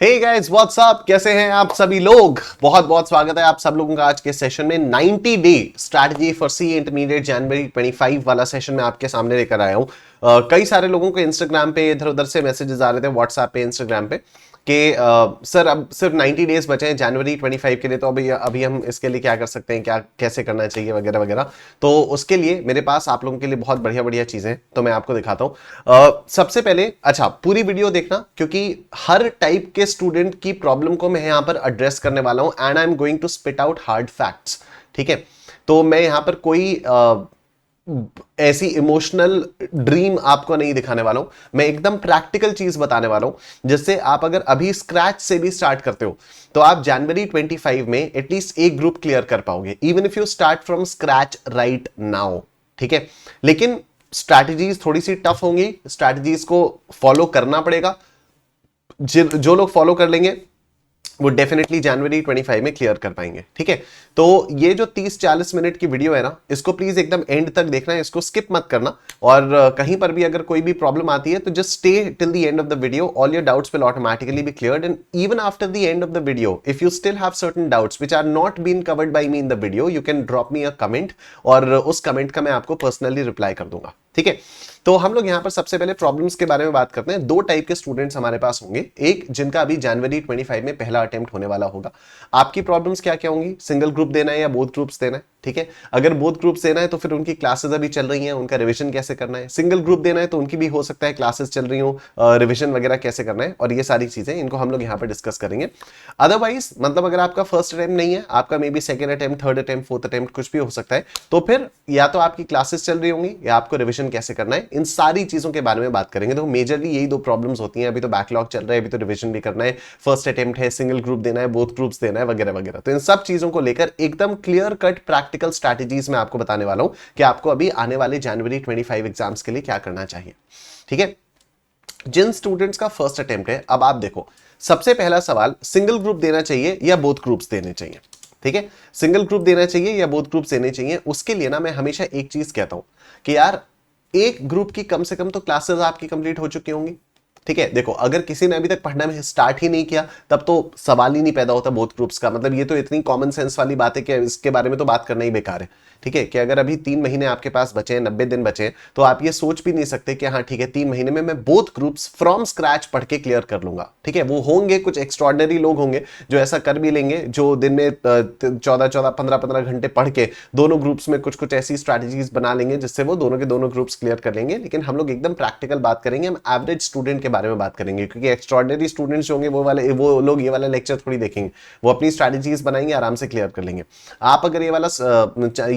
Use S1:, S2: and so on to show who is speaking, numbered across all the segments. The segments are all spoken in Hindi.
S1: हे गाइस व्हाट्स अप, कैसे हैं आप सभी लोग। बहुत बहुत स्वागत है आप सब लोगों का आज के सेशन में। 90 day strategy for C intermediate जनवरी 25 वाला सेशन में आपके सामने लेकर आया हूं। कई सारे लोगों को इंस्टाग्राम पे इधर उधर से मैसेजेस आ रहे थे, व्हाट्सएप पे, इंस्टाग्राम पे कि सर अब सिर्फ 90 डेज बचे हैं जनवरी 25 के लिए, तो अभी हम इसके लिए क्या कर सकते हैं, क्या कैसे करना चाहिए वगैरह वगैरह। तो उसके लिए मेरे पास आप लोगों के लिए बहुत बढ़िया बढ़िया चीजें हैं, तो मैं आपको दिखाता हूं। सबसे पहले अच्छा पूरी वीडियो देखना, क्योंकि हर टाइप के स्टूडेंट की प्रॉब्लम को मैं यहां पर एड्रेस करने वाला हूं and I am going to spit out hard facts. ठीक है, तो मैं यहां पर कोई ऐसी इमोशनल ड्रीम आपको नहीं दिखाने वाला हूं, मैं एकदम प्रैक्टिकल चीज बताने वाला हूं जिससे आप अगर अभी स्क्रैच से भी स्टार्ट करते हो तो आप जनवरी 25 में एटलीस्ट एक ग्रुप क्लियर कर पाओगे, even if you start from scratch right now. ठीक है, लेकिन स्ट्रैटेजीज थोड़ी सी टफ होंगी, स्ट्रैटेजीज को फॉलो करना पड़ेगा। जो लोग फॉलो कर लेंगे वो डेफिनेटली जनवरी 25 में क्लियर कर पाएंगे। ठीक है, तो ये जो 30-40 मिनट की वीडियो है ना, इसको प्लीज एकदम एंड तक देखना है, इसको स्किप मत करना। और कहीं पर भी अगर कोई भी प्रॉब्लम आती है तो just stay till the end of the video, all your doubts will automatically be cleared and even after the end of the video if you still have certain doubts which are not been covered by me in the video, you can drop me a comment और उस कमेंट का मैं आपको पर्सनली रिप्लाई कर दूंगा। ठीक है, तो हम लोग यहां पर सबसे पहले प्रॉब्लम्स के बारे में बात करते हैं। दो टाइप के स्टूडेंट्स हमारे पास होंगे, एक जिनका अभी जनवरी 25 में पहला अटेम्प्ट होने वाला होगा। आपकी प्रॉब्लम्स क्या क्या होंगी, सिंगल ग्रुप देना है या बोथ ग्रुप्स देना है। ठीक है, अगर बोथ ग्रुप्स देना है तो फिर उनकी क्लासेस अभी चल रही हैं, उनका रिवीजन कैसे करना है। सिंगल ग्रुप देना है तो उनकी भी हो सकता है क्लासेस चल रही हो, रिवीजन वगैरह कैसे करना है, और ये सारी चीजें इनको हम लोग यहां पर डिस्कस करेंगे। अदरवाइज मतलब अगर आपका फर्स्ट अटेम्प्ट नहीं है, आपका may be second attempt, third attempt, fourth attempt कुछ भी हो सकता है, तो फिर या तो आपकी क्लासेस चल रही होंगी या आपको रिवीजन कैसे करना है, इन सारी चीजों के बारे में बात करेंगे। तो मेजरली यही दो प्रॉब्लम्स होती हैं, अभी तो बैकलॉग चल रहा है, अभी तो रिवीजन भी करना है, फर्स्ट अटेम्प्ट है, सिंगल ग्रुप देना है, बोथ ग्रुप्स देना है वगैरह वगैरह। तो इन सब चीजों को लेकर एकदम क्लियर कट प्रैक्टिकल स्ट्रैटेजीज मैं आपको बताने वाला हूं कि आपको अभी आने वाले जनवरी 25 एग्जाम्स के लिए क्या करना चाहिए। ठीक है, जिन स्टूडेंट्स का फर्स्ट अटेम्प्ट है, अब आप देखो, सबसे पहला सवाल, सिंगल ग्रुप देना चाहिए या बोथ ग्रुप्स देने चाहिए। ठीक है, सिंगल ग्रुप देना चाहिए या बोथ ग्रुप्स देने चाहिए। उसके लिए ना मैं हमेशा एक चीज कहता हूं कि यार एक ग्रुप की कम से कम तो क्लासेस आपकी कंप्लीट हो चुकी होंगी। ठीक है, देखो अगर किसी ने अभी तक पढ़ना में स्टार्ट ही नहीं किया तब तो सवाल ही नहीं पैदा होता बोथ ग्रुप्स का। मतलब ये तो इतनी कॉमन सेंस वाली बात है कि इसके बारे में तो बात करना ही बेकार है। ठीक है, कि अगर अभी 3 महीने आपके पास बचे हैं, 90 दिन बचे हैं, तो आप ये सोच भी नहीं सकते कि हाँ ठीक है 3 महीने में मैं बोथ ग्रुप्स फ्रॉम स्क्रैच पढ़ के क्लियर कर लूंगा। ठीक है, वो होंगे कुछ एक्स्ट्रॉर्डिनरी लोग होंगे जो ऐसा कर भी लेंगे, जो दिन में 14-14, 15-15 घंटे पढ़ के दोनों ग्रुप्स में कुछ कुछ ऐसी स्ट्रैटेजीज बना लेंगे जिससे वो दोनों के दोनों ग्रुप्स क्लियर कर लेंगे। लेकिन हम लोग एकदम प्रैक्टिकल बात करेंगे, हम एवरेज स्टूडेंट के बारे में बात करेंगे, क्योंकि एक्स्ट्रॉर्डिनरी स्टूडेंट्स होंगे वो लोग ये वाला लेक्चर थोड़ी देखेंगे, वो अपनी स्ट्रैटेजीज बनाएंगे, आराम से क्लियर कर लेंगे। आप अगर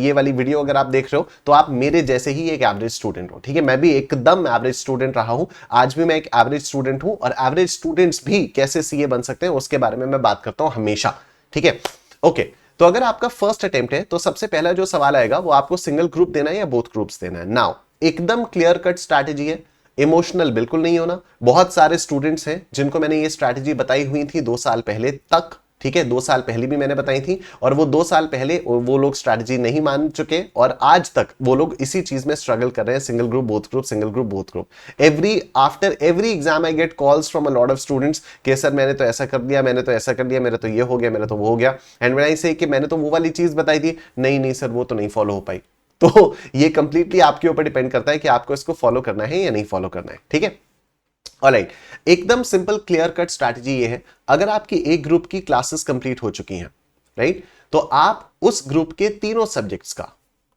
S1: ये वाली वीडियो अगर आप देख रहे हो तो आप मेरे जैसे ही एक एवरेज स्टूडेंट हो। ठीक है, मैं भी एकदम एवरेज स्टूडेंट रहा हूं, आज भी मैं एक एवरेज स्टूडेंट हूं, और एवरेज स्टूडेंट्स भी कैसे सीए बन सकते हैं उसके बारे में मैं बात करता हूं हमेशा। ठीक है, ओके, तो अगर आपका फर्स्ट अटेम्प्ट है तो सबसे पहला जो सवाल आएगा वो आपको सिंगल ग्रुप देना है या बोथ ग्रुप्स देना है। नाउ एकदम क्लियर कट स्ट्रैटेजी है, इमोशनल बिल्कुल नहीं होना। बहुत सारे स्टूडेंट्स हैं जिनको मैंने ये स्ट्रैटेजी बताई हुई थी 2 साल पहले तक। ठीक है, 2 साल पहले भी मैंने बताई थी, और वो 2 साल पहले वो लोग स्ट्रैटेजी नहीं मान चुके, और आज तक वो लोग इसी चीज में स्ट्रगल कर रहे हैं, single group both group, single group both group. After every exam I get calls from a lot of students कि सर मैंने तो ऐसा कर दिया, मैंने तो ऐसा कर दिया, मेरा तो ये हो गया, मेरा तो वो हो गया। एंड व्हेन आई से कि मैंने तो वो वाली चीज बताई थी, नहीं नहीं सर वो तो नहीं फॉलो हो पाई। तो ये कंप्लीटली आपके ऊपर डिपेंड करता है कि आपको इसको फॉलो करना है या नहीं फॉलो करना है। ठीक है, ऑलराइट, एकदम सिंपल क्लियर कट स्ट्रैटेजी ये है, अगर आपकी एक ग्रुप की क्लासेस कंप्लीट हो चुकी हैं, राइट, तो आप उस ग्रुप के तीनों सब्जेक्ट्स का,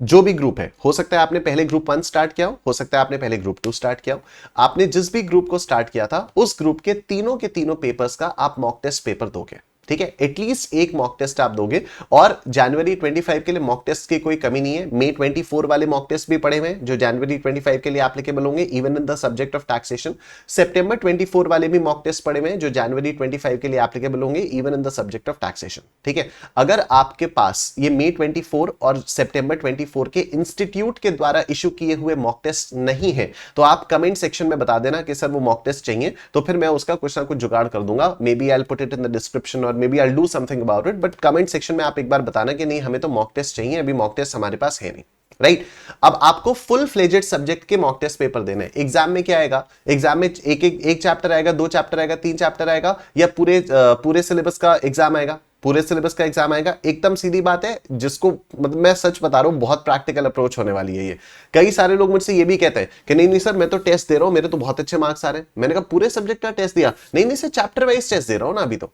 S1: जो भी ग्रुप है, हो सकता है आपने पहले ग्रुप 1 स्टार्ट किया हो सकता है आपने पहले ग्रुप 2 स्टार्ट किया हो, आपने जिस भी ग्रुप को स्टार्ट किया था उस ग्रुप के तीनों पेपर्स का आप मॉक टेस्ट पेपर दोगे। ठीक है, एटलीस्ट एक मॉक टेस्ट आप दोगे, और जनवरी 25 के लिए मॉक टेस्ट की कोई कमी नहीं है। मई 24 वाले मॉक टेस्ट भी पड़े हुए हैं जो जनवरी 25 के लिए एप्लीकेबल होंगे, even in the subject of taxation. सितंबर 24 वाले भी मॉक टेस्ट पड़े हुए हैं जो जनवरी 25 के लिए एप्लीकेबल होंगे, even in the subject of taxation. ठीक है, अगर आपके पास ये मई 24 और सितंबर 24 के इंस्टीट्यूट के द्वारा इशू किए हुए मॉक टेस्ट नहीं है तो आप कमेंट सेक्शन में बता देना कि सर वो मॉक टेस्ट चाहिए, तो फिर मैं उसका कुछ ना कुछ जुगाड़ कर दूंगा। May be I will put it in the description और may be I will do something about it, but comment section में आप एक बार बताना कि नहीं हमें तो मॉक टेस्ट चाहिए, अभी मॉक टेस्ट हमारे पास है नहीं। राइट। अब आपको फुल फ्लेजेड सब्जेक्ट के मॉक टेस्ट पेपर देने हैं। एग्जाम में क्या आएगा, एग्जाम में एक चैप्टर आएगा, 2 चैप्टर आएगा, 3 चैप्टर आएगा, या पूरे सिलेबस का एग्जाम आएगा? पूरे सिलेबस का एग्जाम आएगा। एकदम सीधी बात है, जिसको मतलब मैं सच बता रहा हूं, बहुत प्रैक्टिकल अप्रोच होने वाली है ये। कई सारे लोग मुझसे ये भी कहते हैं कि नहीं नहीं सर, मैं तो टेस्ट दे रहा हूं, मेरे तो बहुत अच्छे मार्क्स आ रहे हैं। मैंने कहा पूरे सब्जेक्ट का टेस्ट दिया? नहीं नहीं सर, चैप्टर वाइज टेस्ट दे रहा हूं ना अभी तो।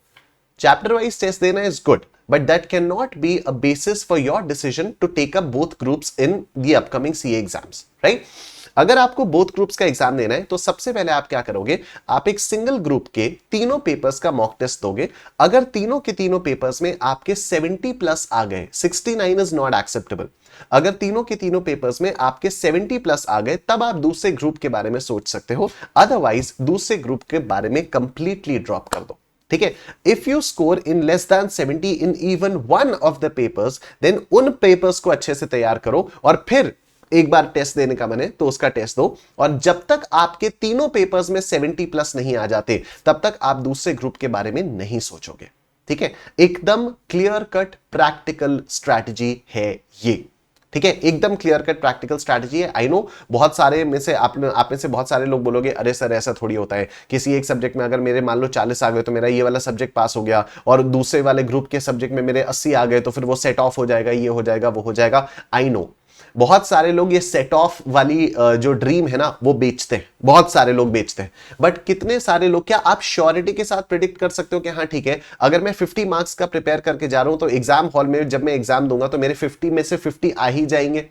S1: Chapter wise test देना is good, but that cannot be a basis for your decision to take up both groups in the upcoming CA exams, right? अगर आपको बोथ ग्रुप्स का एग्जाम देना है तो सबसे पहले आप क्या करोगे, आप एक सिंगल ग्रुप के तीनों पेपर्स का मॉक टेस्ट दोगे। अगर तीनों के तीनों पेपर्स में आपके 70 प्लस आ गए, 69 इज नॉट एक्सेप्टेबल, अगर तीनों के तीनों पेपर्स में आपके 70 प्लस आ गए, तब आप दूसरे ग्रुप के बारे में सोच सकते हो। अदरवाइज दूसरे ग्रुप के बारे में कंप्लीटली ड्रॉप कर दो, ठीक है। If you score in less than 70 in even one of the papers, then उन पेपर्स को अच्छे से तैयार करो और फिर एक बार टेस्ट देने का मन है तो उसका टेस्ट दो। और जब तक आपके तीनों पेपर्स में 70 प्लस नहीं आ जाते, तब तक आप दूसरे ग्रुप के बारे में नहीं सोचोगे, ठीक है। एकदम क्लियर कट प्रैक्टिकल स्ट्रैटेजी है ये, ठीक है। एकदम क्लियर कट प्रैक्टिकल स्ट्रैटेजी है। आई नो बहुत सारे में से आप में से बहुत सारे लोग बोलोगे अरे सर ऐसा थोड़ी होता है, किसी एक सब्जेक्ट में अगर मेरे मान लो 40 आ गए तो मेरा ये वाला सब्जेक्ट पास हो गया, और दूसरे वाले ग्रुप के सब्जेक्ट में मेरे 80 आ गए तो फिर वो सेट ऑफ हो जाएगा, ये हो जाएगा, वो हो जाएगा। आई नो बहुत सारे लोग ये सेट ऑफ वाली जो ड्रीम है ना वो बेचते हैं, बहुत सारे लोग बेचते हैं। बट कितने सारे लोग, क्या आप श्योरिटी के साथ प्रेडिक्ट कर सकते हो कि हाँ ठीक है, अगर मैं 50 मार्क्स का प्रिपेयर करके जा रहा हूं तो एग्जाम हॉल में जब मैं एग्जाम दूंगा तो मेरे 50 में से 50 आ ही जाएंगे?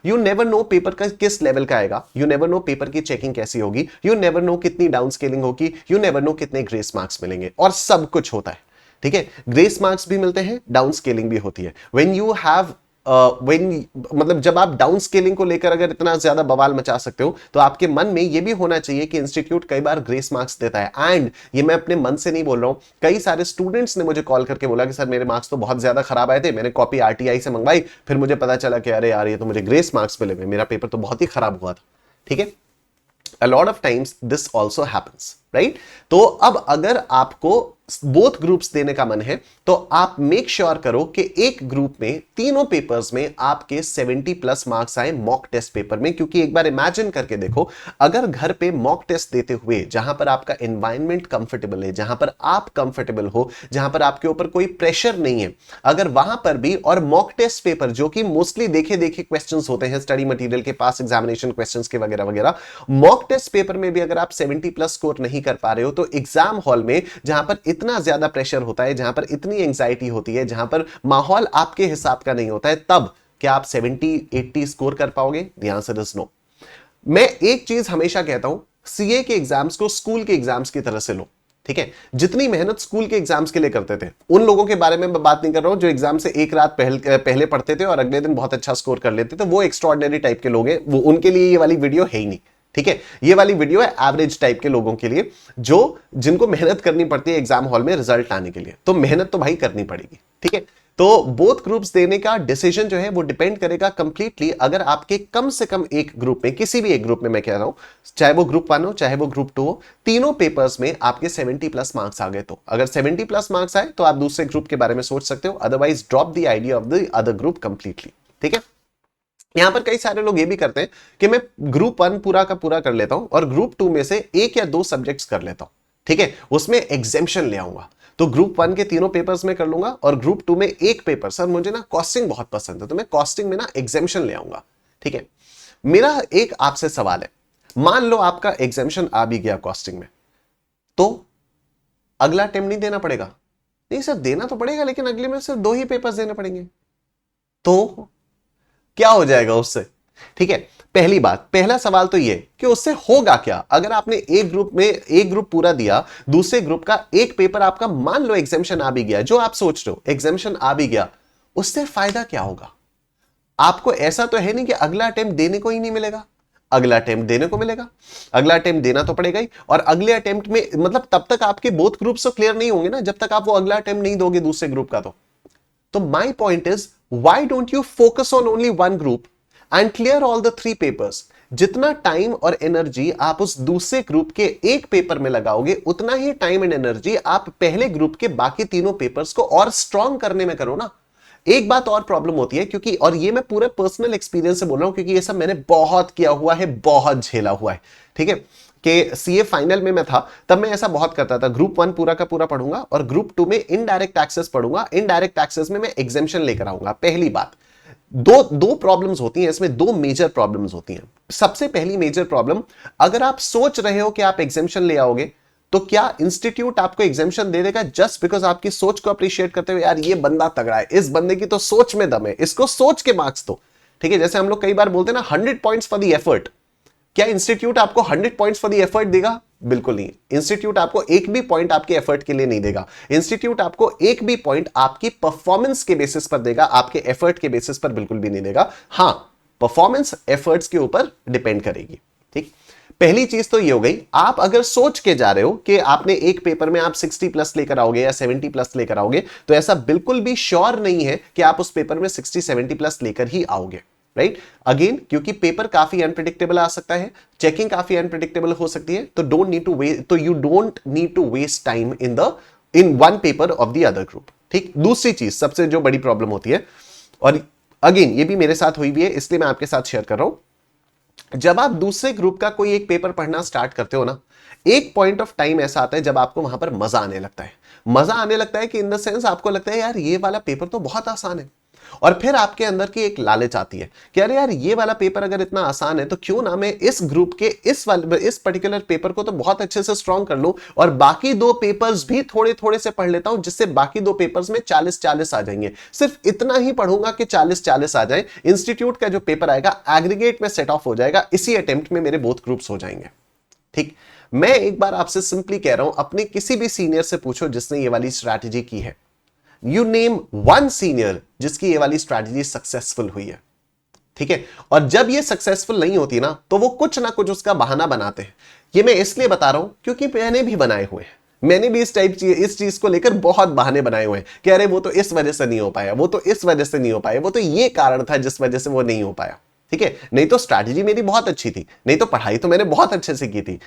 S1: यू नेवर नो पेपर का किस लेवल का आएगा, यू नेवर नो पेपर की चेकिंग कैसी होगी, यू नेवर नो कितनी डाउन स्केलिंग होगी, यू नेवर नो कितने ग्रेस मार्क्स मिलेंगे, और सब कुछ होता है, ठीक है। ग्रेस मार्क्स भी मिलते हैं, डाउन स्केलिंग भी होती है। व्हेन यू हैव मतलब जब आप डाउन स्केलिंग को लेकर अगर इतना ज्यादा बवाल मचा सकते हो, तो आपके मन में यह भी होना चाहिए कि इंस्टीट्यूट कई बार ग्रेस मार्क्स देता है। एंड ये मैं अपने मन से नहीं बोल रहा हूं, कई सारे स्टूडेंट्स ने मुझे कॉल करके बोला कि सर मेरे मार्क्स तो बहुत ज्यादा खराब आए थे, मैंने कॉपी आरटीआई से मंगवाई, फिर मुझे पता चला कि अरे यार ये तो मुझे ग्रेस मार्क्स मिले, मेरा पेपर तो बहुत ही खराब हुआ था, ठीक है। A lot of times this also happens, right? तो अब अगर आपको बोथ ग्रुप्स देने का मन है तो आप मेक श्योर करो कि एक ग्रुप में तीनों पेपर्स में आपके 70 प्लस मार्क्स आए मॉक टेस्ट पेपर में। क्योंकि एक बार इमेजिन करके देखो, अगर घर पे मॉक टेस्ट देते हुए जहां पर आपका एनवायरनमेंट कंफर्टेबल है, जहां पर आप कंफर्टेबल हो, जहां पर आपके ऊपर कोई प्रेशर नहीं है, अगर वहां पर भी और मॉक टेस्ट पेपर जो कि मोस्टली देखे देखे क्वेश्चंस होते हैं, स्टडी मटेरियल के पास एग्जामिनेशन क्वेश्चंस के वगैरह वगैरह, मॉक टेस्ट पेपर में भी अगर आप 70 प्लस स्कोर नहीं कर पा रहे हो, तो एग्जाम हॉल में जहां पर इतना ज्यादा प्रेशर होता है, जहां पर इतनी एंजाइटी होती है, जहां पर माहौल आपके हिसाब का नहीं होता है, तब क्या आप 70-80 स्कोर कर पाओगे? The answer is no. मैं एक चीज हमेशा कहता हूं, सीए के एग्जाम्स को स्कूल के एग्जाम्स की तरह से लो, ठीक है। जितनी मेहनत स्कूल के एग्जाम्स के लिए करते थे, उन लोगों के बारे में मैं बात नहीं कर रहा हूं जो एग्जाम से एक रात पहले पढ़ते थे और अगले दिन बहुत अच्छा स्कोर कर लेते थे, वो एक्स्ट्रॉर्डिनरी टाइप के लोग हैं, वो उनके लिए ये वाली वीडियो है ही नहीं, ठीक है। ये वाली वीडियो है एवरेज टाइप के लोगों के लिए, जो जिनको मेहनत करनी पड़ती है एग्जाम हॉल में रिजल्ट आने के लिए। तो मेहनत तो भाई करनी पड़ेगी, ठीक है। तो बोथ ग्रुप्स देने का डिसीजन जो है वो डिपेंड करेगा कंप्लीटली, अगर आपके कम से कम एक ग्रुप में, किसी भी एक ग्रुप में मैं कह रहा हूं, चाहे वो ग्रुप 1 हो चाहे वो ग्रुप 2 हो, तीनों पेपर्स में आपके 70 प्लस मार्क्स आ गए। तो अगर 70 प्लस मार्क्स आए तो आप दूसरे ग्रुप के बारे में सोच सकते हो, otherwise drop the idea of the other group completely, ठीक है। यहां पर कई सारे लोग ये भी करते हैं कि मैं ग्रुप 1 पूरा का पूरा कर लेता हूं और ग्रुप 2 में से 1 या 2 सब्जेक्ट्स कर लेता हूं, ठीक है, उसमें एग्जेम्पशन ले आऊंगा। तो ग्रुप 1 के तीनों पेपर्स में कर लूंगा और ग्रुप 2 में एक पेपर, सर मुझे ना कॉस्टिंग बहुत पसंद है तो मैं कॉस्टिंग में ना एग्जेम्पशन ले आऊंगा, ठीक है। मेरा एक आपसे सवाल है, मान लो आपका एग्जेम्पशन आ भी गया कॉस्टिंग में, तो अगला अटेम्प्ट नहीं देना पड़ेगा? नहीं सर देना तो पड़ेगा, लेकिन अगले में सिर्फ 2 ही पेपर्स देने पड़ेंगे, तो क्या हो जाएगा उससे? ठीक है, पहली बात, पहला सवाल तो ये कि उससे होगा क्या? अगर आपने एक ग्रुप पूरा दिया, दूसरे ग्रुप का एक पेपर आपका मान लो एग्जेम्पशन आ भी गया, जो आप सोच रहे हो एग्जेम्पशन आ भी गया, उससे फायदा क्या होगा आपको? ऐसा तो है नहीं कि अगला अटेम्प्ट देने को ही नहीं मिलेगा, अगला अटेम्प्ट देने को मिलेगा, अगला अटेम्प्ट देना तो पड़ेगा ही। और अगले अटेम्प्ट में मतलब तब तक आपके बोथ ग्रुप्स तो क्लियर नहीं होंगे ना, जब तक आप वो अगला अटेम्प्ट नहीं दोगे दूसरे ग्रुप का। तो my point is, why don't you focus on only one group and clear all the 3 papers? जितना टाइम और एनर्जी आप उस दूसरे ग्रुप के एक पेपर में लगाओगे, उतना ही टाइम एंड एनर्जी आप पहले ग्रुप के बाकी तीनों पेपर्स को और स्ट्रॉन्ग करने में करो ना। एक बात और प्रॉब्लम होती है, क्योंकि और ये मैं पूरे पर्सनल एक्सपीरियंस से बोल रहा हूं, क्योंकि ये सब मैंने बहुत किया हुआ है, बहुत झेला हुआ है, ठीक है। कि सीए फाइनल में मैं था तब मैं ऐसा बहुत करता था, ग्रुप 1 पूरा का पूरा पढ़ूंगा और ग्रुप 2 में इनडायरेक्ट टैक्सेस पढ़ूंगा, इनडायरेक्ट टैक्सेस में मैं एग्जेम्पशन लेकर आऊंगा। पहली बात, दो प्रॉब्लम्स होती हैं इसमें, दो मेजर प्रॉब्लम्स होती हैं। सबसे पहली मेजर प्रॉब्लम, अगर आप सोच रहे हो कि आप एग्जेम्पशन ले आओगे तो क्या इंस्टीट्यूट आपको एग्जेम्पशन दे देगा जस्ट बिकॉज आपकी सोच को अप्रिशिएट करते हुए, यार ये बंदा तगड़ा है, इस बंदे की तो सोच में दम है, इसको सोच के मार्क्स दो, ठीक है। जैसे हम लोग कई बार बोलते हैं ना 100 पॉइंट्स फॉर द एफर्ट, क्या इंस्टीट्यूट आपको 100 पॉइंट्स फॉर द एफर्ट देगा? बिल्कुल नहीं। इंस्टीट्यूट आपको एक भी पॉइंट आपके एफर्ट के लिए नहीं देगा। इंस्टीट्यूट आपको एक भी पॉइंट आपकी परफॉर्मेंस के बेसिस पर देगा, आपके एफर्ट के बेसिस पर बिल्कुल भी नहीं देगा। हां, परफॉर्मेंस एफर्ट्स के ऊपर डिपेंड करेगी, ठीक। पहली चीज तो ये हो गई, आप अगर सोच के जा रहे हो कि आपने एक पेपर में आप 60 प्लस लेकर आओगे या 70 प्लस लेकर आओगे, तो ऐसा बिल्कुल भी श्योर नहीं है कि आप उस पेपर में 60-70 प्लस लेकर ही आओगे, राइट। अगेन, क्योंकि पेपर काफी अनप्रिडिक्टेबल आ सकता है, चेकिंग काफी अनप्रिडिक्टेबल हो सकती है, तो you don't need to waste time in one paper of the other group, ठीक। दूसरी चीज, सबसे जो बड़ी प्रॉब्लम होती है, और अगेन ये भी मेरे साथ हुई भी है, इसलिए मैं आपके साथ शेयर कर रहा हूं। जब आप दूसरे ग्रुप का कोई एक पेपर पढ़ना स्टार्ट करते हो ना, एक पॉइंट ऑफ टाइम ऐसा आता है जब आपको वहां पर मजा आने लगता है। मजा आने लगता है कि इन द सेंस आपको लगता है यार ये वाला पेपर तो बहुत आसान है, और फिर आपके अंदर की एक लालच आती है कि अरे यार ये वाला पेपर अगर इतना आसान है तो क्यों ना मैं इस ग्रुप के इस पर्टिकुलर पेपर को तो बहुत अच्छे से स्ट्रॉन्ग कर लूं और बाकी दो पेपर्स भी थोड़े थोड़े से पढ़ लेता हूं, जिससे बाकी दो पेपर्स में 40-40 आ जाएंगे। सिर्फ इतना ही पढ़ूंगा कि 40-40 आ जाए, इंस्टीट्यूट का जो पेपर आएगा एग्रीगेट में सेट ऑफ हो जाएगा, इसी अटेम्प्ट में मेरे बोथ ग्रुप्स हो जाएंगे, ठीक। मैं एक बार आपसे सिंपली कह रहा हूं, अपने किसी भी सीनियर से पूछो जिसने ये वाली स्ट्रैटेजी की है। यू नेम वन सीनियर जिसकी ये वाली स्ट्रैटेजी सक्सेसफुल हुई है, ठीक है। और जब ये सक्सेसफुल नहीं होती ना, तो वो कुछ ना कुछ उसका बहाना बनाते हैं। ये मैं इसलिए बता रहा हूं क्योंकि मैंने भी बनाए हुए हैं, मैंने भी इस चीज को लेकर बहुत बहाने बनाए हुए हैं कि अरे वो तो इस वजह से नहीं हो पाया, वो तो इस वजह से नहीं हो पाया, वो तो ये कारण था जिस वजह से वो नहीं हो पाया, ठीक है। नहीं तो स्ट्रैटेजी मेरी बहुत अच्छी थी, नहीं तो पढ़ाई तो मैंने बहुत अच्छे से की थी।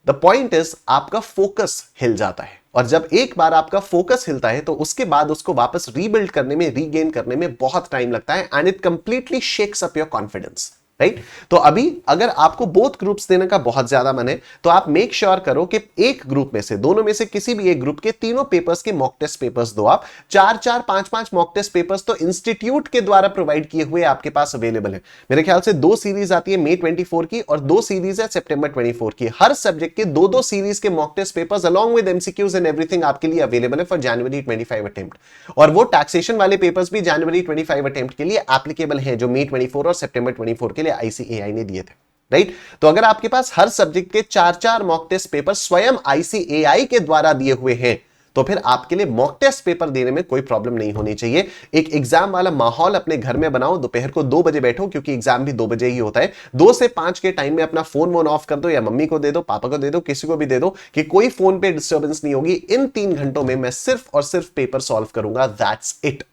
S1: द पॉइंट इज, आपका फोकस हिल जाता है, और जब एक बार आपका फोकस हिलता है तो उसके बाद उसको वापस रीबिल्ड करने में, रीगेन करने में बहुत टाइम लगता है, and it completely shakes up your confidence, right. तो अभी अगर आपको बोथ ग्रुप्स देने का बहुत ज्यादा मन है, तो आप मेक श्योर करो कि एक ग्रुप में से, दोनों में से किसी भी एक ग्रुप के तीनों पेपर्स के मॉक टेस्ट पेपर्स दो। आप 4-4, 5-5 मॉक टेस्ट पेपर्स तो इंस्टीट्यूट के द्वारा प्रोवाइड किए हुए आपके पास अवेलेबल है। मेरे ख्याल से 2 सीरीज आती है मई 24 की और 2 सीरीज है सितंबर 24 की। हर सब्जेक्ट के 2-2 सीरीज के mock test papers along with MCQs and everything आपके लिए अवेलेबल है फॉर जनवरी 25 अटेम्प्ट, और वो टैक्सेशन वाले पेपर्स भी जनवरी 25 अटेम्प्ट के लिए एप्लीकेबल है, जो मई 24 और सितंबर 24 के लिए आईसीएआई ने दिए थे, राइट। तो अगर आपके पास हर सब्जेक्ट के 4-4 मॉक टेस्ट पेपर स्वयं आईसीएआई के द्वारा दिए हुए हैं, तो फिर आपके लिए मॉक टेस्ट पेपर देने में कोई प्रॉब्लम नहीं होनी चाहिए। एक एग्जाम वाला माहौल अपने घर में बनाओ, दोपहर को 2 बजे बैठो, क्योंकि एग्जाम भी 2 बजे ही होता है। 2 से 5 के टाइम में अपना फोन वोन ऑफ कर दो, या मम्मी को दे दो, पापा को दे दो, किसी को भी दे दो, कि कोई फोन पे डिस्टर्बेंस नहीं होगी। इन 3 घंटों में मैं सिर्फ और सिर्फ पेपर सॉल्व करूंगा, दैट्स इट।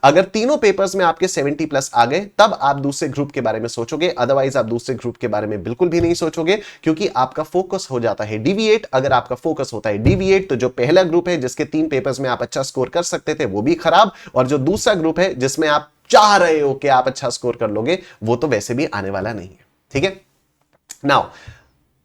S1: अगर तीनों पेपर्स में आपके 70 प्लस आ गए, तब आप दूसरे ग्रुप के बारे में सोचोगे, अदरवाइज आप दूसरे ग्रुप के बारे में बिल्कुल भी नहीं सोचोगे, क्योंकि आपका फोकस हो जाता है डिविएट। अगर आपका फोकस होता है डिविएट, तो जो पहला ग्रुप है जिसके 3 पेपर्स में आप अच्छा स्कोर कर सकते थे, वो भी खराब, और जो दूसरा ग्रुप है जिसमें आप चाह रहे हो कि आप अच्छा स्कोर कर लोगे, वो तो वैसे भी आने वाला नहीं है, ठीक है। नाउ,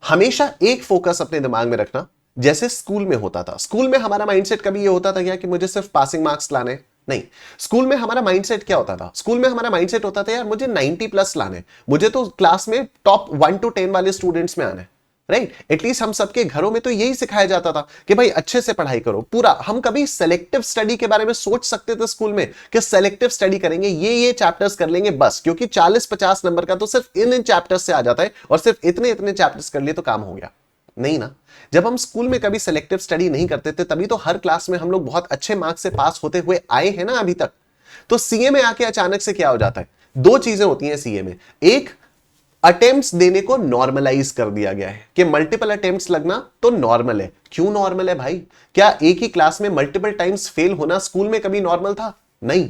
S1: हमेशा एक फोकस अपने दिमाग में रखना, जैसे स्कूल में होता था। स्कूल में हमारा माइंडसेट कभी ये होता था क्या कि मुझे सिर्फ पासिंग मार्क्स लाने? नहीं। स्कूल में हमारा माइंडसेट क्या होता था? स्कूल में हमारा माइंडसेट होता था यार मुझे 90 प्लस लाने, मुझे तो क्लास में टॉप 1 to 10 वाले स्टूडेंट्स में आना है, राइट। एटलीस्ट हम सबके घरों में तो यही सिखाया जाता था कि भाई अच्छे से पढ़ाई करो पूरा। हम कभी सेलेक्टिव स्टडी के बारे में सोच सकते थे स्कूल में कि सेलेक्टिव स्टडी करेंगे, ये चैप्टर्स कर लेंगे बस, क्योंकि 40-50 नंबर का तो सिर्फ इन चैप्टर्स से आ जाता है, और सिर्फ इतने चैप्टर्स कर लिए तो काम हो गया? नहीं ना। जब हम स्कूल में कभी सेलेक्टिव स्टडी नहीं करते थे, तभी तो हर क्लास में हम लोग बहुत अच्छे मार्क्स से पास होते हुए आए हैं ना अभी तक। तो सीए में आके अचानक से क्या हो जाता है? 2 चीजें होती हैं सीए में। एक, अटेम्प्ट्स देने को नॉर्मलाइज कर दिया गया है कि मल्टीपल अटेम्प्ट्स लगना तो नॉर्मल है। क्यों नॉर्मल है भाई? क्या एक ही क्लास में मल्टीपल टाइम्स फेल होना स्कूल में कभी नॉर्मल था? नहीं।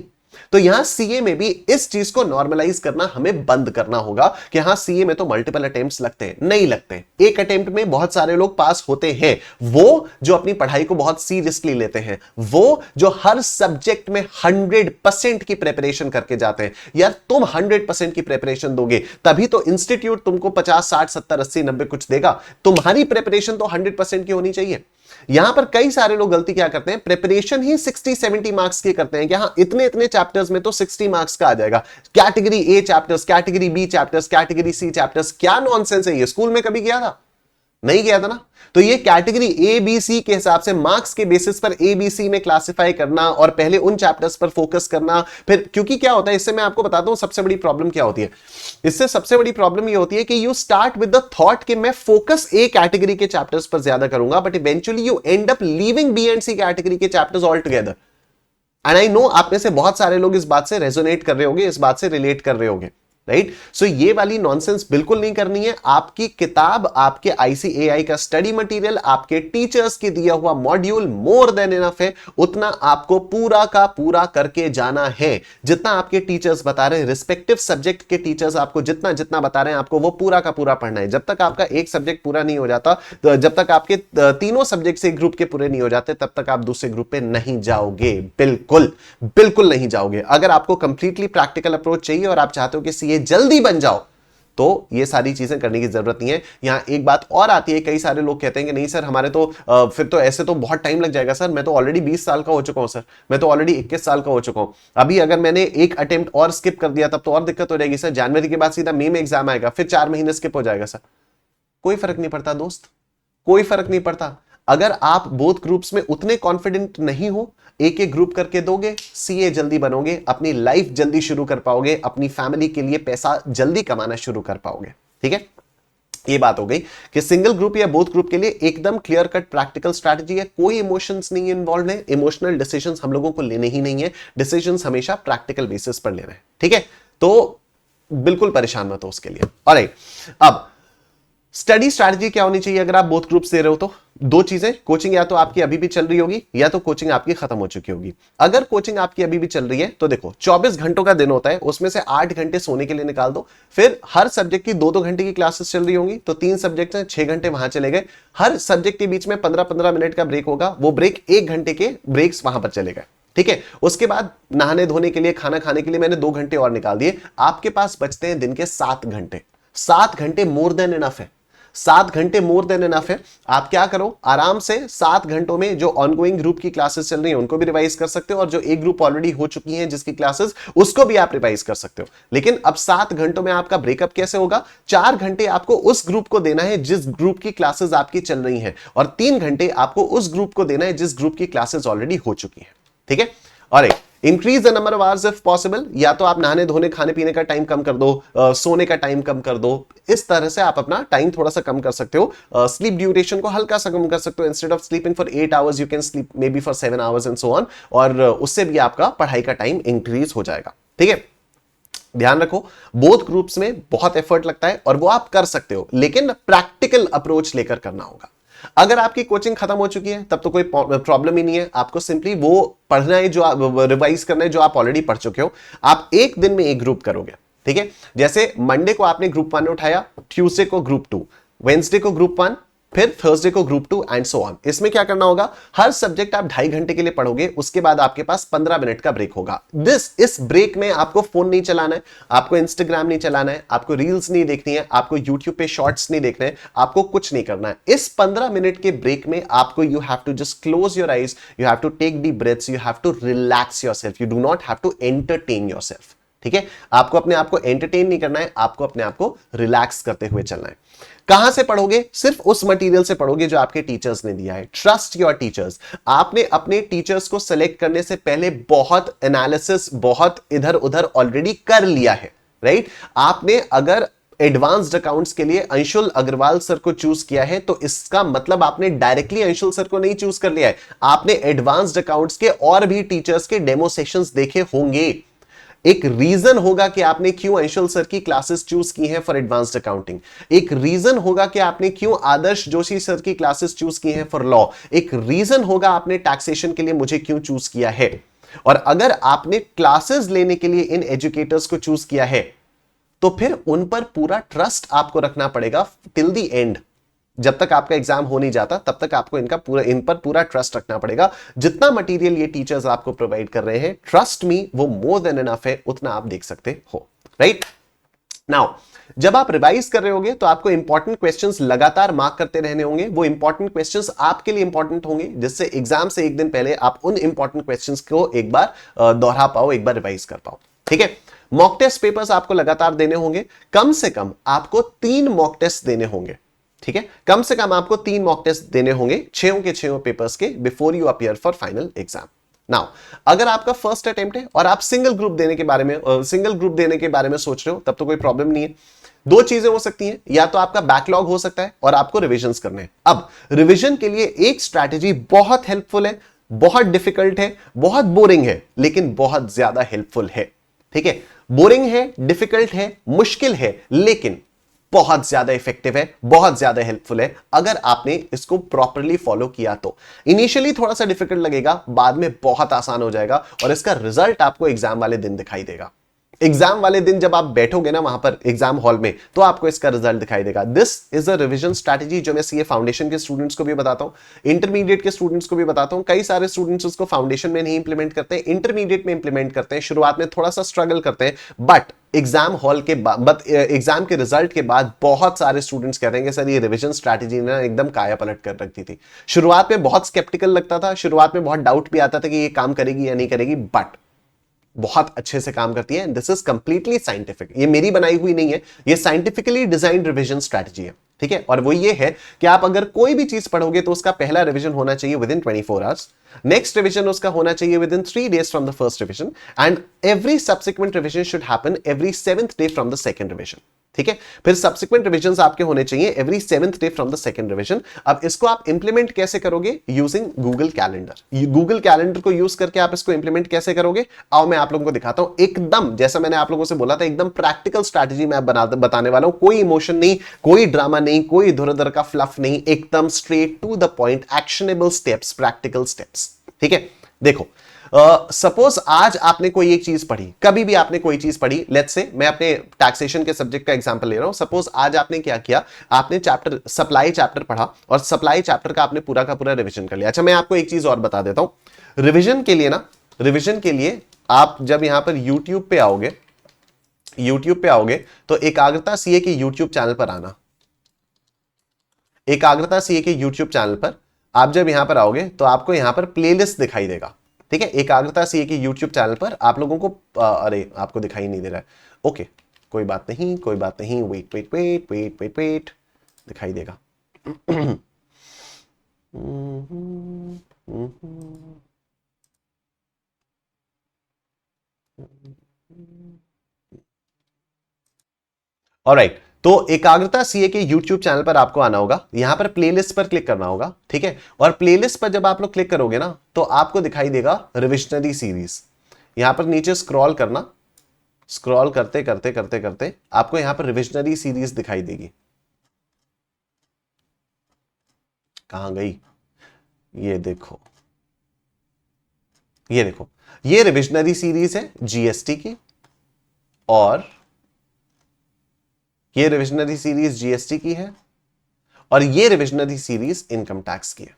S1: तो यहां सीए में भी इस चीज को नॉर्मलाइज करना हमें बंद करना होगा कि हां सीए में तो मल्टीपल अटेम्प्ट्स लगते हैं, नहीं लगते। एक अटेम्प्ट में बहुत सारे लोग पास होते हैं, वो जो अपनी पढ़ाई को बहुत सीरियसली लेते हैं, वो जो हर सब्जेक्ट में 100% की प्रिपरेशन करके जाते हैं। यार तुम 100% की प्रिपरेशन दोगे तभी तो इंस्टीट्यूट तुमको 50, 60, 70, 80, 90 कुछ देगा। तुम्हारी प्रिपरेशन तो 100% की होनी चाहिए। यहां पर कई सारे लोग गलती क्या करते हैं, प्रिपरेशन ही 60-70 मार्क्स की करते हैं कि हाँ इतने इतने चैप्टर्स में तो 60 मार्क्स का आ जाएगा। Category A chapters, category B chapters, category C chapters, क्या नॉनसेंस है ये? स्कूल में कभी किया था? नहीं किया था ना। तो ये कैटेगरी ए बी सी के हिसाब से मार्क्स के बेसिस पर ए बी सी में क्लासिफाई करना और पहले उन चैप्टर्स पर फोकस करना। फिर क्योंकि क्या होता है, इससे मैं आपको बताता हूं सबसे बड़ी प्रॉब्लम क्या होती है। इससे सबसे बड़ी प्रॉब्लम ये होती है कि you start with the thought कि मैं फोकस ए कैटेगरी के चैप्टर्स पर ज्यादा करूंगा, but eventually you end up leaving B and C category के chapters all together. And I know आप में से बहुत सारे लोग इस बात से रेजोनेट कर रहे होंगे, इस बात से रिलेट कर रहे होंगे, राइट। सो ये वाली नॉनसेंस बिल्कुल नहीं करनी है। आपकी किताब, आपके आईसीएआई का स्टडी मटेरियल, आपके टीचर्स के दिया हुआ मॉड्यूल मोर देन इनफ है। उतना आपको पूरा का पूरा करके जाना है जितना आपके टीचर्स बता रहे हैं। रिस्पेक्टिव सब्जेक्ट के टीचर्स आपको जितना जितना बता रहे हैं आपको वो पूरा का पूरा पढ़ना है। जब तक आपका एक सब्जेक्ट पूरा नहीं हो जाता, तो जब तक आपके तीनों सब्जेक्ट से ग्रुप के पूरे नहीं हो जाते, तब तक आप दूसरे ग्रुप पे नहीं जाओगे। बिल्कुल बिल्कुल नहीं जाओगे। अगर आपको कंप्लीटली प्रैक्टिकल अप्रोच चाहिए और आप चाहते हो कि सीए जल्दी बन जाओ, तो ये सारी चीजें करने की जरूरत नहीं है। यहां एक बात और आती है, कई सारे लोग कहते हैं कि नहीं सर हमारे तो फिर तो ऐसे तो बहुत टाइम लग जाएगा सर, मैं तो ऑलरेडी 20 साल का हो चुका हूं सर, मैं तो ऑलरेडी 21 साल का हो चुका हूं, अभी अगर मैंने एक अटेम्प्ट और स्किप कर दिया तब तो और दिक्कत हो जाएगी सर, जनवरी के बाद सीधा मई में एग्जाम आएगा, फिर 4 महीने स्किप हो जाएगा सर। कोई फर्क नहीं पड़ता दोस्त, कोई फर्क नहीं पड़ता। अगर आप बोथ ग्रुप्स में उतने कॉन्फिडेंट नहीं हो, एक एक ग्रुप करके दोगे, सीए जल्दी बनोगे, अपनी लाइफ जल्दी शुरू कर पाओगे, अपनी फैमिली के लिए पैसा जल्दी कमाना शुरू कर पाओगे। ठीक है, ये बात हो गई कि सिंगल ग्रुप या बोथ ग्रुप के लिए एकदम क्लियर कट प्रैक्टिकल स्ट्रैटेजी है। कोई इमोशंस नहीं इन्वॉल्व है, इमोशनल डिसीजंस हम लोगों को लेने ही नहीं है, डिसीजंस हमेशा प्रैक्टिकल बेसिस पर लेना है। ठीक है, तो बिल्कुल परेशान मत हो उसके लिए। ऑलराइट, अब स्टडी स्ट्रैटेजी क्या होनी चाहिए अगर आप बोथ ग्रुप्स दे रहे हो? तो दो चीजें, कोचिंग या तो आपकी अभी भी चल रही होगी या तो कोचिंग आपकी खत्म हो चुकी होगी। अगर कोचिंग आपकी अभी भी चल रही है तो देखो 24 घंटों का दिन होता है, उसमें से 8 घंटे सोने के लिए निकाल दो। फिर हर सब्जेक्ट की 2-2 घंटे की क्लासेस चल रही होंगी, तो 3 सब्जेक्ट हैं, 6 घंटे वहां चले गए। हर सब्जेक्ट के बीच में 15-15 मिनट का ब्रेक होगा, वो ब्रेक 1 घंटे के ब्रेक्स वहां पर चले गए। ठीक है, उसके बाद नहाने धोने के लिए, खाना खाने के लिए मैंने 2 घंटे और निकाल दिए। आपके पास बचते हैं दिन के 7 घंटे। 7 घंटे मोर देन इनफ है, 7 घंटे मोर देन इनफ है। आप क्या करो, आराम से 7 घंटों में जो ऑनगोइंग ग्रुप की क्लासेस चल रही हैं उनको भी रिवाइज कर सकते हो, और जो एक ग्रुप ऑलरेडी हो चुकी हैं जिसकी क्लासेस, उसको भी आप रिवाइज कर सकते हो। लेकिन अब 7 घंटों में आपका ब्रेकअप कैसे होगा? 4 घंटे आपको उस ग्रुप को देना है जिस ग्रुप की क्लासेस आपकी चल रही हैं, और 3 घंटे आपको उस ग्रुप को देना है जिस ग्रुप की क्लासेस ऑलरेडी हो चुकी हैं। ठीक है, और increase the number of hours if possible. या तो आप नहाने धोने खाने पीने का टाइम कम कर दो, सोने का टाइम कम कर दो। इस तरह से आप अपना टाइम थोड़ा सा कम कर सकते हो, स्लीप ड्यूरेशन को हल्का सा कम कर सकते हो। Instead of sleeping for 8 hours you can sleep may be for 7 hours and so on, और उससे भी आपका पढ़ाई का टाइम इंक्रीज हो जाएगा। ठीक है, ध्यान रखो बोथ ग्रुप्स में बहुत एफर्ट लगता है और वो आप कर सकते हो, लेकिन प्रैक्टिकल अप्रोच लेकर करना होगा। अगर आपकी कोचिंग खत्म हो चुकी है तब तो कोई प्रॉब्लम ही नहीं है, आपको सिंपली वो पढ़ना है जो आप रिवाइज करना है जो आप ऑलरेडी पढ़ चुके हो। आप एक दिन में एक ग्रुप करोगे। ठीक है, जैसे मंडे को आपने ग्रुप 1 उठाया, ट्यूसडे को ग्रुप 2, वेंसडे को ग्रुप 1, फिर थर्सडे को ग्रुप 2 एंड सो ऑन। इसमें क्या करना होगा, हर सब्जेक्ट आप 2.5 घंटे के लिए पढ़ोगे, उसके बाद आपके पास 15 मिनट का ब्रेक होगा। इस ब्रेक में आपको फोन नहीं चलाना है, आपको इंस्टाग्राम नहीं चलाना है, आपको रील्स नहीं देखनी है, आपको यूट्यूब पे शॉर्ट्स नहीं देखने हैं, आपको कुछ नहीं करना है। इस 15 मिनट के ब्रेक में आपको you have to just close your eyes, you have to take deep breaths, you have to relax yourself, you do not have to entertain yourself. ठीक है, आपको अपने आप को एंटरटेन नहीं करना है, आपको अपने आप को रिलैक्स करते हुए चलना है। कहां से पढ़ोगे? सिर्फ उस मटेरियल से पढ़ोगे जो आपके टीचर्स ने दिया है। Trust your teachers. आपने अपने टीचर्स को सेलेक्ट करने से पहले बहुत एनालिसिस, बहुत इधर उधर ऑलरेडी कर लिया है, राइट। आपने अगर एडवांस्ड अकाउंट्स के लिए अंशुल अग्रवाल सर को चूज किया है तो इसका मतलब आपने डायरेक्टली अंशुल सर को नहीं चूज कर लिया है, आपने एडवांस्ड अकाउंट्स के और भी टीचर्स के डेमो सेशंस देखे होंगे। एक रीजन होगा कि आपने क्यों अंशुल सर की क्लासेस चूज की हैं फॉर एडवांस्ड अकाउंटिंग। एक रीजन होगा कि आपने क्यों आदर्श जोशी सर की क्लासेस चूज की हैं फॉर लॉ। एक रीजन होगा आपने टैक्सेशन के लिए मुझे क्यों चूज किया है। और अगर आपने क्लासेस लेने के लिए इन एजुकेटर्स को चूज किया है तो फिर उन पर पूरा ट्रस्ट आपको रखना पड़ेगा टिल द एंड। जब तक आपका एग्जाम हो नहीं जाता तब तक आपको इन पर पूरा ट्रस्ट रखना पड़ेगा। जितना मटेरियल ये टीचर्स आपको प्रोवाइड कर रहे हैं, ट्रस्ट मी, वो मोर देन इनफ है, उतना आप देख सकते हो, राइट। नाउ जब आप रिवाइज कर रहे होंगे तो आपको इंपॉर्टेंट क्वेश्चंस लगातार मार्क करते रहने होंगे। वो इंपॉर्टेंट क्वेश्चंस आपके लिए इंपॉर्टेंट होंगे, जिससे एग्जाम से एक दिन पहले आप उन इंपॉर्टेंट क्वेश्चंस को एक बार दोहरा पाओ, एक बार रिवाइज कर पाओ, ठीक है। मॉक टेस्ट पेपर्स आपको लगातार देने होंगे, कम से कम आपको 3 मॉक टेस्ट देने होंगे, ठीक है। कम से कम आपको 3 मॉक टेस्ट देने होंगे 6 के 6 पेपर्स के before you appear for final exam. Now अगर आपका फर्स्ट अटेम्प्ट है और आप सिंगल ग्रुप देने के बारे में सोच रहे हो, तब तो कोई प्रॉब्लम नहीं है। 2 चीजें हो सकती हैं, या तो आपका बैकलॉग हो सकता है और आपको रिविजन्स करने हैं। अब रिवीजन के लिए एक स्ट्रैटेजी बहुत हेल्पफुल है, बहुत डिफिकल्ट है, बहुत बोरिंग है, लेकिन बहुत ज्यादा हेल्पफुल है, ठीक है। बोरिंग है, डिफिकल्ट है, मुश्किल है, लेकिन बहुत ज्यादा इफेक्टिव है, बहुत ज्यादा हेल्पफुल है। अगर आपने इसको प्रॉपरली फॉलो किया तो इनिशियली थोड़ा सा डिफिकल्ट लगेगा, बाद में बहुत आसान हो जाएगा और इसका रिजल्ट आपको एग्जाम वाले दिन दिखाई देगा। एग्जाम वाले दिन जब आप बैठोगे ना वहां पर एग्जाम हॉल में, तो आपको इसका रिजल्ट दिखाई देगा। This is a revision strategy जो मैं सीए फाउंडेशन के स्टूडेंट्स को भी बताता हूं, इंटरमीडिएट के स्टूडेंट्स को भी बताता हूं। कई सारे स्टूडेंट्स उसको फाउंडेशन में नहीं इंप्लीमेंट करते, इंटरमीडिएट में इंप्लीमेंट करते हैं, शुरुआत में थोड़ा सा स्ट्रगल करते हैं, बट एग्जाम हॉल के बाद, एग्जाम के रिजल्ट के बाद बहुत सारे स्टूडेंट्स कहते हैं कि सर ये रिवीजन स्ट्रैटेजी ने एकदम काया पलट कर रखी थी। शुरुआत में बहुत स्केप्टिकल लगता था, शुरुआत में बहुत डाउट भी आता था कि ये काम करेगी या नहीं करेगी, बट बहुत अच्छे से काम करती है। दिस इज कंप्लीटली साइंटिफिक, ये मेरी बनाई हुई नहीं है, ये साइंटिफिकली डिजाइंड रिवीजन स्ट्रैटेजी है, ठीक है। और वो ये है कि आप अगर कोई भी चीज पढ़ोगे तो उसका पहला रिवीजन होना चाहिए with in 24 hours, next revision उसका होना चाहिए with in 3 days from the first revision, and every subsequent revision should happen every 7th day from the second revision, ठीक है। फिर सब्सिक्वेंट रिवीजंस आपके होने चाहिए every 7th day from the second revision. अब इसको आप इंप्लीमेंट कैसे करोगे? Using Google calendar. Google calendar को यूज करके आप इसको इंप्लीमेंट कैसे करोगे, आओ मैं आप लोगों को दिखाता हूं। एकदम जैसा मैंने आप लोगों से बोला था, एकदम प्रैक्टिकल स्ट्रैटेजी मैं बताने वाला हूं। कोई इमोशन नहीं, कोई ड्रामा नहीं, कोई इधर उधर का फ्लफ नहीं, एकदम straight to the point, actionable steps, practical steps, ठीक है। देखो, सपोज आज आपने कोई एक चीज पढ़ी, कभी भी आपने कोई चीज पढ़ी, लेट्स से मैं अपने टैक्सेशन के सब्जेक्ट का एग्जांपल ले रहा हूं। सपोज आज आपने क्या किया, आपने चैप्टर सप्लाई चैप्टर पढ़ा और सप्लाई चैप्टर का आपने पूरा का पूरा रिवीजन कर लिया। अच्छा, मैं आपको एक चीज और बता देता हूं। रिवीजन के लिए ना, रिवीजन के लिए आप जब यहां पर यूट्यूब पे आओगे तो एकाग्रता सीए के यूट्यूब चैनल पर आना। एकाग्रता सीए के यूट्यूब चैनल पर आप जब यहां पर आओगे तो आपको यहां पर प्लेलिस्ट दिखाई देगा, ठीक है। एकाग्रता सीए के यूट्यूब चैनल पर आप लोगों को अरे आपको दिखाई नहीं दे रहा है, ओके, कोई बात नहीं, कोई बात नहीं, wait wait wait wait wait wait, दिखाई देगा। ऑलराइट, तो एकाग्रता सीए के YouTube चैनल पर आपको आना होगा, यहां पर प्लेलिस्ट पर क्लिक करना होगा, ठीक है। और प्लेलिस्ट पर जब आप लोग क्लिक करोगे ना तो आपको दिखाई देगा रिविजनरी सीरीज। यहां पर नीचे स्क्रॉल करना, स्क्रॉल करते करते करते करते आपको यहां पर रिविजनरी सीरीज दिखाई देगी। कहां गई? ये देखो, ये देखो, ये रिविजनरी सीरीज है जीएसटी की, और ये रिविजनरी सीरीज जीएसटी की है, और ये रिविजनरी सीरीज इनकम टैक्स की है।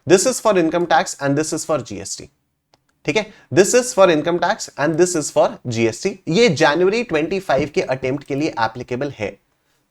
S1: This is for income tax and this is for GST, ठीक है। This is for income tax and this is for GST. ये जनवरी 25 के अटेम्प्ट के लिए एप्लीकेबल है,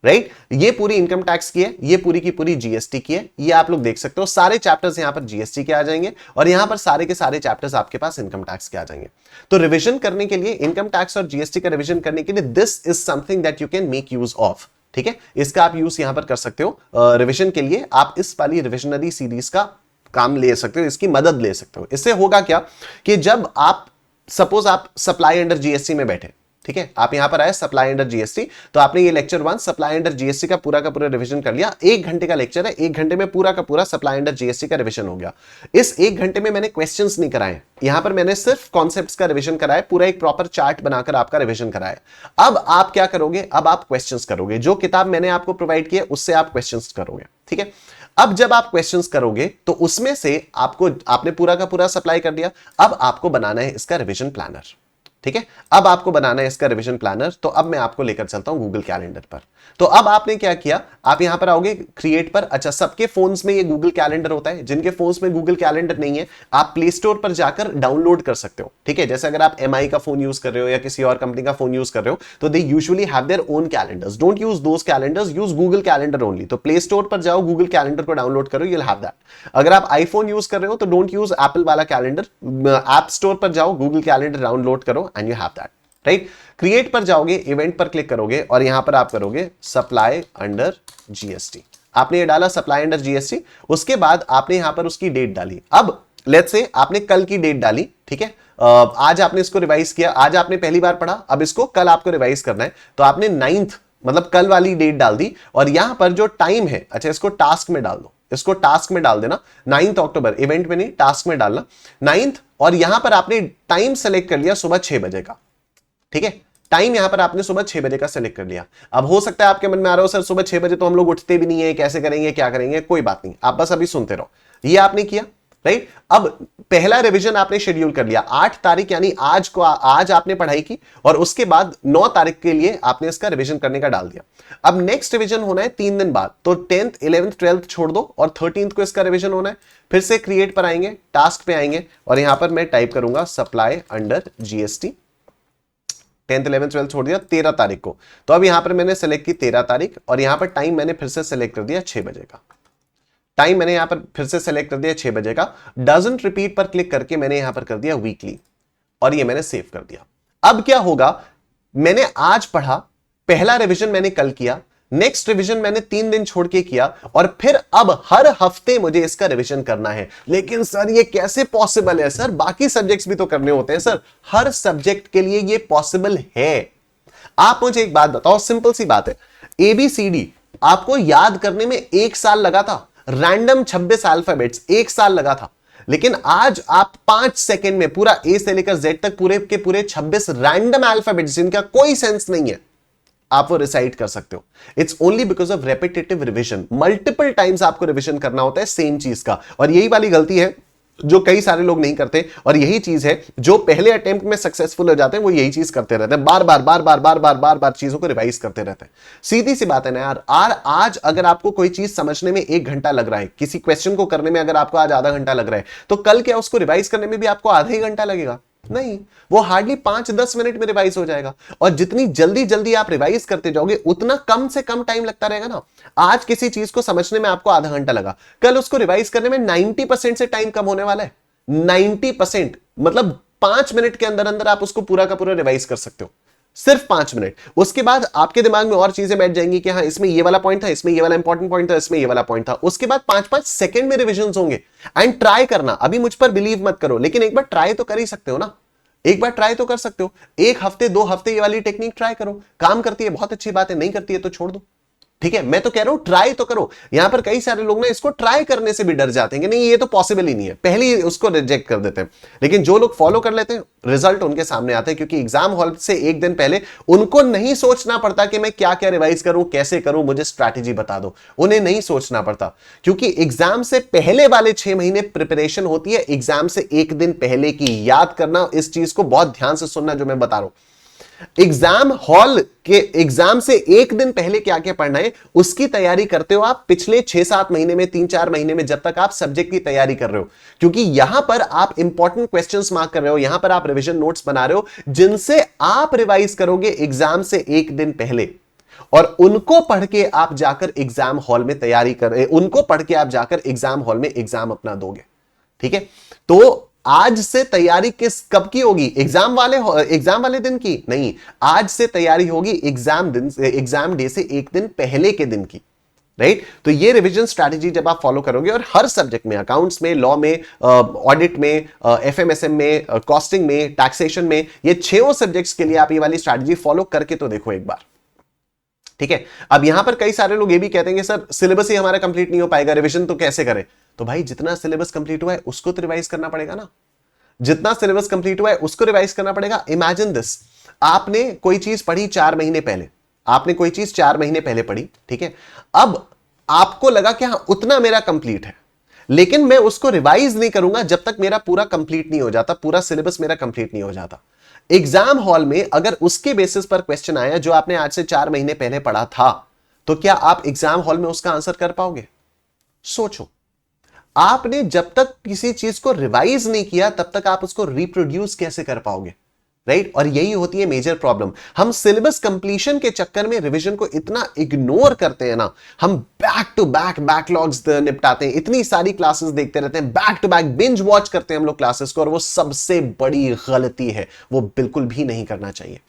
S1: राइट। ये पूरी इनकम टैक्स की है, ये पूरी की पूरी जीएसटी की है। ये आप लोग देख सकते हो, सारे चैप्टर्स यहां पर जीएसटी के आ जाएंगे और यहां पर सारे के सारे चैप्टर्स आपके पास इनकम टैक्स के आ जाएंगे। तो रिवीजन करने के लिए, इनकम टैक्स और जीएसटी का रिवीजन करने के लिए, this is something that you can make use of, ठीक है। इसका आप यूज यहां पर कर सकते हो। रिवीजन के लिए आप इस वाली रिविजनरी सीरीज का काम ले सकते हो, इसकी मदद ले सकते हो। इससे होगा क्या कि जब आप, सपोज आप सप्लाई अंडर जीएसटी में बैठे, ठीक है, आप यहां पर आए सप्लाई अंडर जीएसटी, तो आपने ये लेक्चर 1 सप्लाई अंडर जीएसटी का पूरा रिवीजन कर लिया। 1 घंटे का लेक्चर है, 1 घंटे में पूरा का पूरा सप्लाई अंडर जीएसटी का रिवीजन हो गया। इस 1 घंटे में मैंने क्वेश्चंस नहीं कराए, यहां पर मैंने सिर्फ कॉन्सेप्ट्स का रिवीजन कराया, पूरा एक प्रॉपर चार्ट बनाकर आपका रिवीजन कराया। अब आप क्या करोगे? अब आप क्वेश्चंस करोगे, जो किताब मैंने आपको प्रोवाइड की है उससे आप क्वेश्चंस करोगे, ठीक है। अब जब आप क्वेश्चंस करोगे तो उसमें से आपने पूरा का पूरा सप्लाई कर दिया, अब आपको बनाना है इसका रिवीजन प्लानर। ठीक है, अब आपको बनाना है इसका रिवीजन प्लानर। तो अब मैं आपको लेकर चलता हूं गूगल कैलेंडर पर। तो अब आपने क्या किया, आप यहां पर आओगे क्रिएट पर। अच्छा, सबके फोन्स में ये गूगल कैलेंडर होता है, जिनके फोन्स में गूगल कैलेंडर नहीं है आप प्ले स्टोर पर जाकर डाउनलोड कर सकते हो। ठीक है, जैसे अगर आप एमआई का फोन यूज कर रहे हो या किसी और कंपनी का फोन यूज कर रहे हो तो they usually have their own calendars. Don't use those calendars, use Google calendar only. तो प्ले स्टोर पर जाओ, गूगल कैलेंडर को डाउनलोड करो, यू विल हैव दैट। अगर आप आईफोन यूज कर रहे हो तो डोंट यूज एप्पल वाला कैलेंडर, ऐप स्टोर पर जाओ, गूगल कैलेंडर डाउनलोड करो and you have that. Right, create पर जाओगे, इवेंट पर क्लिक करोगे और यहां पर आप करोगे सप्लाई अंडर जीएसटी। आपने ये डाला सप्लाई अंडर जीएसटी, उसके बाद आपने यहां पर उसकी डेट डाली। अब लेट्स से आपने कल की डेट डाली, ठीक है, आज आपने इसको रिवाइज किया, आज आपने पहली बार पढ़ा, अब इसको कल आपको रिवाइज करना है, तो आपने 9th मतलब कल वाली डेट डाल दी और यहां पर जो टाइम है, अच्छा इसको टास्क में डाल दो, इसको टास्क में डाल देना, 9 अक्टूबर, इवेंट में नहीं टास्क में डालना 9th, और यहां पर आपने टाइम सेलेक्ट कर लिया सुबह 6 बजे का। ठीक है, टाइम यहां पर आपने सुबह 6 बजे का सेलेक्ट कर लिया। अब हो सकता है आपके मन में आ रहा हो सर सुबह 6 बजे तो हम लोग उठते भी नहीं है, कैसे करेंगे, क्या करेंगे, कोई बात नहीं, आप बस अभी सुनते रहो। ये आपने किया, राइट। अब पहला रिवीजन आपने शेड्यूल कर लिया 8 तारीख, यानी आज आपने पढ़ाई की और उसके बाद 9 तारीख के लिए आपने इसका रिवीजन करने का डाल दिया। अब नेक्स्ट रिवीजन होना है 3 दिन बाद, तो 10th 11th 12th छोड़ दो और 13th को इसका रिवीजन होना है। फिर से क्रिएट पर आएंगे, टास्क पे आएंगे और यहां पर मैं टाइप करूंगा supply under GST. 10th 11th 12th छोड़ दिया 13 तारीख को, तो अब यहां पर मैंने सेलेक्ट की 13 तारीख और यहां पर टाइम मैंने फिर से सेलेक्ट कर दिया 6 बजे का। टाइम मैंने यहां पर फिर से सेलेक्ट कर दिया 6 बजे का। डजंट रिपीट पर क्लिक करके मैंने यहां पर कर दिया वीकली और ये मैंने सेव कर दिया। अब क्या होगा, मैंने आज पढ़ा, पहला रिवीजन मैंने कल किया, नेक्स्ट रिवीजन मैंने 3 दिन छोड़ के किया और फिर अब हर हफ्ते मुझे इसका रिवीजन करना है। लेकिन सर ये कैसे पॉसिबल है, सर बाकी सब्जेक्ट्स भी तो करने होते हैं। सर हर सब्जेक्ट के लिए ये पॉसिबल है। आप मुझे एक बात बताओ, सिंपल सी बात है, एबीसीडी आपको याद करने में 1 साल लगा था, रैंडम 26 अल्फाबेट्स 1 साल लगा था, लेकिन आज आप 5 सेकंड में पूरा ए से लेकर जेड तक पूरे के पूरे 26 रैंडम अल्फाबेट्स जिनका कोई सेंस नहीं है आप वो रिसाइट कर सकते हो। It's only because of repetitive revision. Multiple times आपको रिविजन करना होता है सेम चीज का, और यही वाली गलती है जो कई सारे लोग नहीं करते, और यही चीज है जो पहले अटेम्प्ट में सक्सेसफुल हो जाते हैं, वो यही चीज करते रहते हैं, बार बार बार बार बार बार बार बार चीजों को रिवाइज करते रहते हैं। सीधी सी बात है ना यार, आज अगर आपको कोई चीज समझने में 1 घंटा लग रहा है, किसी क्वेश्चन को करने में अगर आपको आज आधा घंटा लग रहा है, तो कल क्या उसको रिवाइज करने में भी आपको आधा ही घंटा लगेगा? नहीं, वो हार्डली 5-10 मिनट में रिवाइज हो जाएगा। और जितनी जल्दी जल्दी आप रिवाइज करते जाओगे उतना कम से कम टाइम लगता रहेगा ना। आज किसी चीज को समझने में आपको आधा घंटा लगा, कल उसको रिवाइज करने में 90% से टाइम कम होने वाला है। 90% मतलब 5 मिनट के अंदर अंदर आप उसको पूरा का पूरा रिवाइज कर सकते हो, सिर्फ 5 मिनट। उसके बाद आपके दिमाग में और चीजें बैठ जाएंगी कि हाँ इसमें ये वाला पॉइंट था, इसमें ये वाला इंपॉर्टेंट पॉइंट था, इसमें ये वाला पॉइंट था। उसके बाद 5-5 सेकंड में रिविजन होंगे। एंड ट्राई करना, अभी मुझ पर बिलीव मत करो, लेकिन एक बार ट्राई तो कर ही सकते हो ना, एक बार ट्राई तो कर सकते हो। 1 हफ्ते 2 हफ्ते ये वाली टेक्निक ट्राई करो, काम करती है बहुत अच्छी बात है, नहीं करती है तो छोड़ दो। ठीक है, मैं तो कह रहा हूं ट्राई तो करो। यहां पर कई सारे लोग ना इसको ट्राई करने से भी डर जाते हैं कि नहीं ये तो पॉसिबल ही नहीं है, पहले ही उसको रिजेक्ट कर देते हैं। लेकिन जो लोग फॉलो कर लेते हैं रिजल्ट उनके सामने आते हैं, क्योंकि एग्जाम हॉल से 1 दिन पहले उनको नहीं सोचना पड़ता कि मैं क्या क्या रिवाइज करूं, कैसे करूं, मुझे स्ट्रैटेजी बता दो। उन्हें नहीं सोचना पड़ता, क्योंकि एग्जाम से पहले वाले 6 महीने प्रिपरेशन होती है, एग्जाम से 1 दिन पहले की। याद करना, इस चीज को बहुत ध्यान से सुनना जो मैं बता रहा हूं। एग्जाम हॉल के एग्जाम से 1 दिन पहले क्या क्या पढ़ना है उसकी तैयारी करते हो आप पिछले 6-7 महीने में, 3-4 महीने में, जब तक आप सब्जेक्ट की तैयारी कर रहे हो। क्योंकि यहां पर आप इंपॉर्टेंट क्वेश्चंस मार्क कर रहे हो, यहां पर आप रिवीजन नोट्स बना रहे हो जिनसे आप रिवाइज करोगे एग्जाम से 1 दिन पहले, और उनको पढ़ के आप जाकर एग्जाम हॉल में तैयारी कर, उनको पढ़ के आप जाकर एग्जाम हॉल में एग्जाम अपना दोगे। ठीक है, तो आज से तैयारी कब की होगी? एग्जाम वाले दिन की नहीं, आज से तैयारी होगी एग्जाम डे से 1 दिन पहले के दिन की। राइट, तो ये रिवीजन स्ट्रैटेजी जब आप फॉलो करोगे, और हर सब्जेक्ट में, अकाउंट्स में, लॉ में, ऑडिट में, एफएमएसएम में, कॉस्टिंग में, टैक्सेशन में, ये 6 सब्जेक्ट्स के लिए आप ये वाली स्ट्रैटेजी फॉलो करके तो देखो एक बार। ठीक है, अब यहां पर कई सारे लोग ये भी कहते हैं कि सर सिलेबस ही हमारा कंप्लीट नहीं हो पाएगा, रिवीजन तो कैसे करें? तो भाई जितना सिलेबस कंप्लीट हुआ है उसको तो रिवाइज करना पड़ेगा ना, जितना सिलेबस कंप्लीट हुआ है उसको रिवाइज करना पड़ेगा। इमेजिन दिस, आपने कोई चीज पढ़ी 4 महीने पहले, आपने कोई चीज 4 महीने पहले पढ़ी, ठीक है, अब आपको लगा कि हाँ उतना मेरा कंप्लीट है, लेकिन मैं उसको रिवाइज नहीं करूंगा जब तक मेरा पूरा कंप्लीट नहीं हो जाता, पूरा सिलेबस मेरा कंप्लीट नहीं हो जाता। एग्जाम हॉल में अगर उसके बेसिस पर क्वेश्चन आया जो आपने आज से 4 महीने पहले पढ़ा था, तो क्या आप एग्जाम हॉल में उसका आंसर कर पाओगे? सोचो। आपने जब तक किसी चीज को रिवाइज नहीं किया तब तक आप उसको रिप्रोड्यूस कैसे कर पाओगे? राइट? और यही होती है मेजर प्रॉब्लम। हम सिलेबस कंप्लीशन के चक्कर में रिवीजन को इतना इग्नोर करते हैं ना, हम बैक टू बैक बैकलॉग्स निपटाते हैं, इतनी सारी क्लासेस देखते रहते हैं, back to back binge watch करते हैं हम लोग क्लासेस को, और वो सबसे बड़ी गलती है, वो बिल्कुल भी नहीं करना चाहिए।